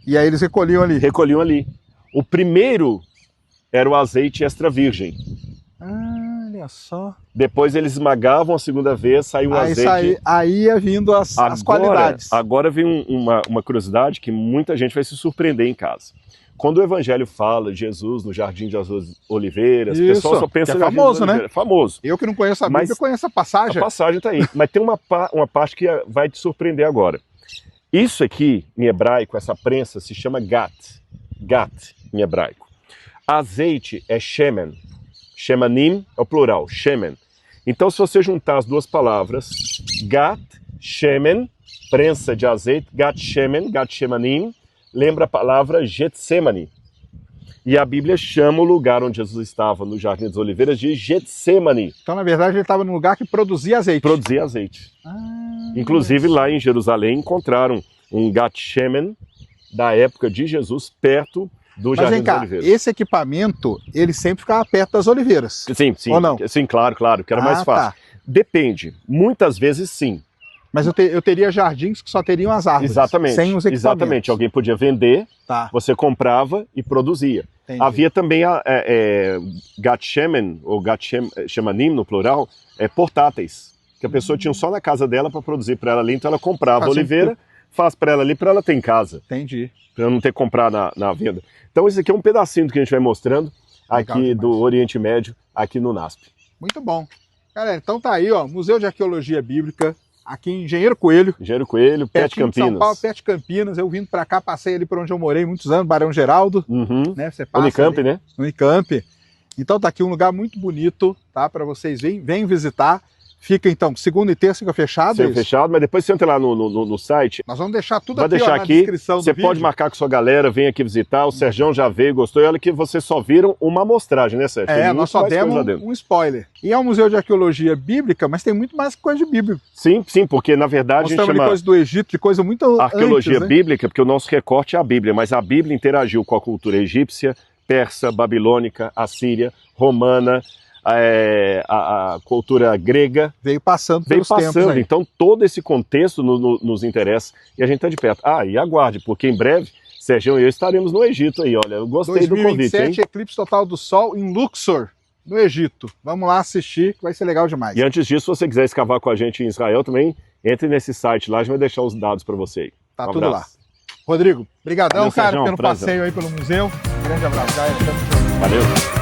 E aí eles recolhiam ali? Recolhiam ali. O primeiro era o azeite extra virgem. Olha só. Depois eles esmagavam a segunda vez, saiu o azeite. Aí ia vindo as qualidades. Agora vem uma curiosidade que muita gente vai se surpreender em casa. Quando o Evangelho fala de Jesus no Jardim de Oliveiras, o pessoal só pensa que é famoso, né? Famoso. Eu que não conheço a Bíblia, conheço a passagem. A passagem tá aí. Mas tem uma parte que vai te surpreender agora. Isso aqui, em hebraico, essa prensa, se chama gat. gat, em hebraico. Azeite é shemen. Shemanim é o plural, shemen. Então, se você juntar as duas palavras, gat, shemen, prensa de azeite, gat shemanim, lembra a palavra Getsemane. E a Bíblia chama o lugar onde Jesus estava, no Jardim das Oliveiras, de Getsemane. Então, na verdade, ele estava num lugar que produzia azeite. Produzia azeite. Inclusive, lá em Jerusalém, encontraram um gat shemen da época de Jesus, perto do Jardim das Oliveiras. Esse equipamento, ele sempre ficava perto das oliveiras. Sim, sim. Ou não? Sim, claro, que era mais fácil. Tá. Depende. Muitas vezes, sim. Mas eu teria jardins que só teriam as árvores, exatamente, sem os equipamentos. Exatamente, alguém podia vender, você comprava e produzia. Entendi. Havia também gat shemen, ou gat shemanim no plural, portáteis, que a pessoa tinha só na casa dela para produzir para ela ali, então ela comprava a oliveira, faz para ela ali, para ela ter em casa. Entendi. Para não ter que comprar na venda. Então esse aqui é um pedacinho do que a gente vai mostrando aqui do Oriente Médio, aqui no NASP. Muito bom. Galera, então tá aí, ó, Museu de Arqueologia Bíblica, aqui em Engenheiro Coelho. Engenheiro Coelho, perto de Campinas. São Paulo, perto de Campinas. Eu vindo pra cá, passei ali por onde eu morei muitos anos, Barão Geraldo. Né? Você passa Unicamp, ali, né? Unicamp. Então tá aqui um lugar muito bonito, tá? Para vocês venham visitar. Fica então, segunda e terça fica fechado. Fica fechado, mas depois você entra lá no site. Nós vamos deixar tudo aqui, na descrição do vídeo. Você pode marcar com sua galera, vem aqui visitar. O Serjão já veio, gostou. E olha que vocês só viram uma amostragem, né, Sérgio? Nós só demos um spoiler. E é um museu de arqueologia bíblica, mas tem muito mais coisa de Bíblia. Sim, porque na verdade mostramos a gente chama coisa do Egito, de coisa muito arqueologia antes, né? bíblica, porque o nosso recorte é a Bíblia, mas a Bíblia interagiu com a cultura egípcia, persa, babilônica, assíria, romana, a cultura grega. Veio passando pelos tempos aí. Então todo esse contexto nos interessa e a gente está de perto. E aguarde, porque em breve, Sergião e eu estaremos no Egito aí, olha, eu gostei 2027, do convite, hein? eclipse total do Sol em Luxor, no Egito. Vamos lá assistir, que vai ser legal demais. E antes disso, se você quiser escavar com a gente em Israel também, entre nesse site lá, a gente vai deixar os dados para você aí. Tá tudo lá. Rodrigo, brigadão, cara, pelo passeio aí pelo museu. Grande abraço, galera. Valeu.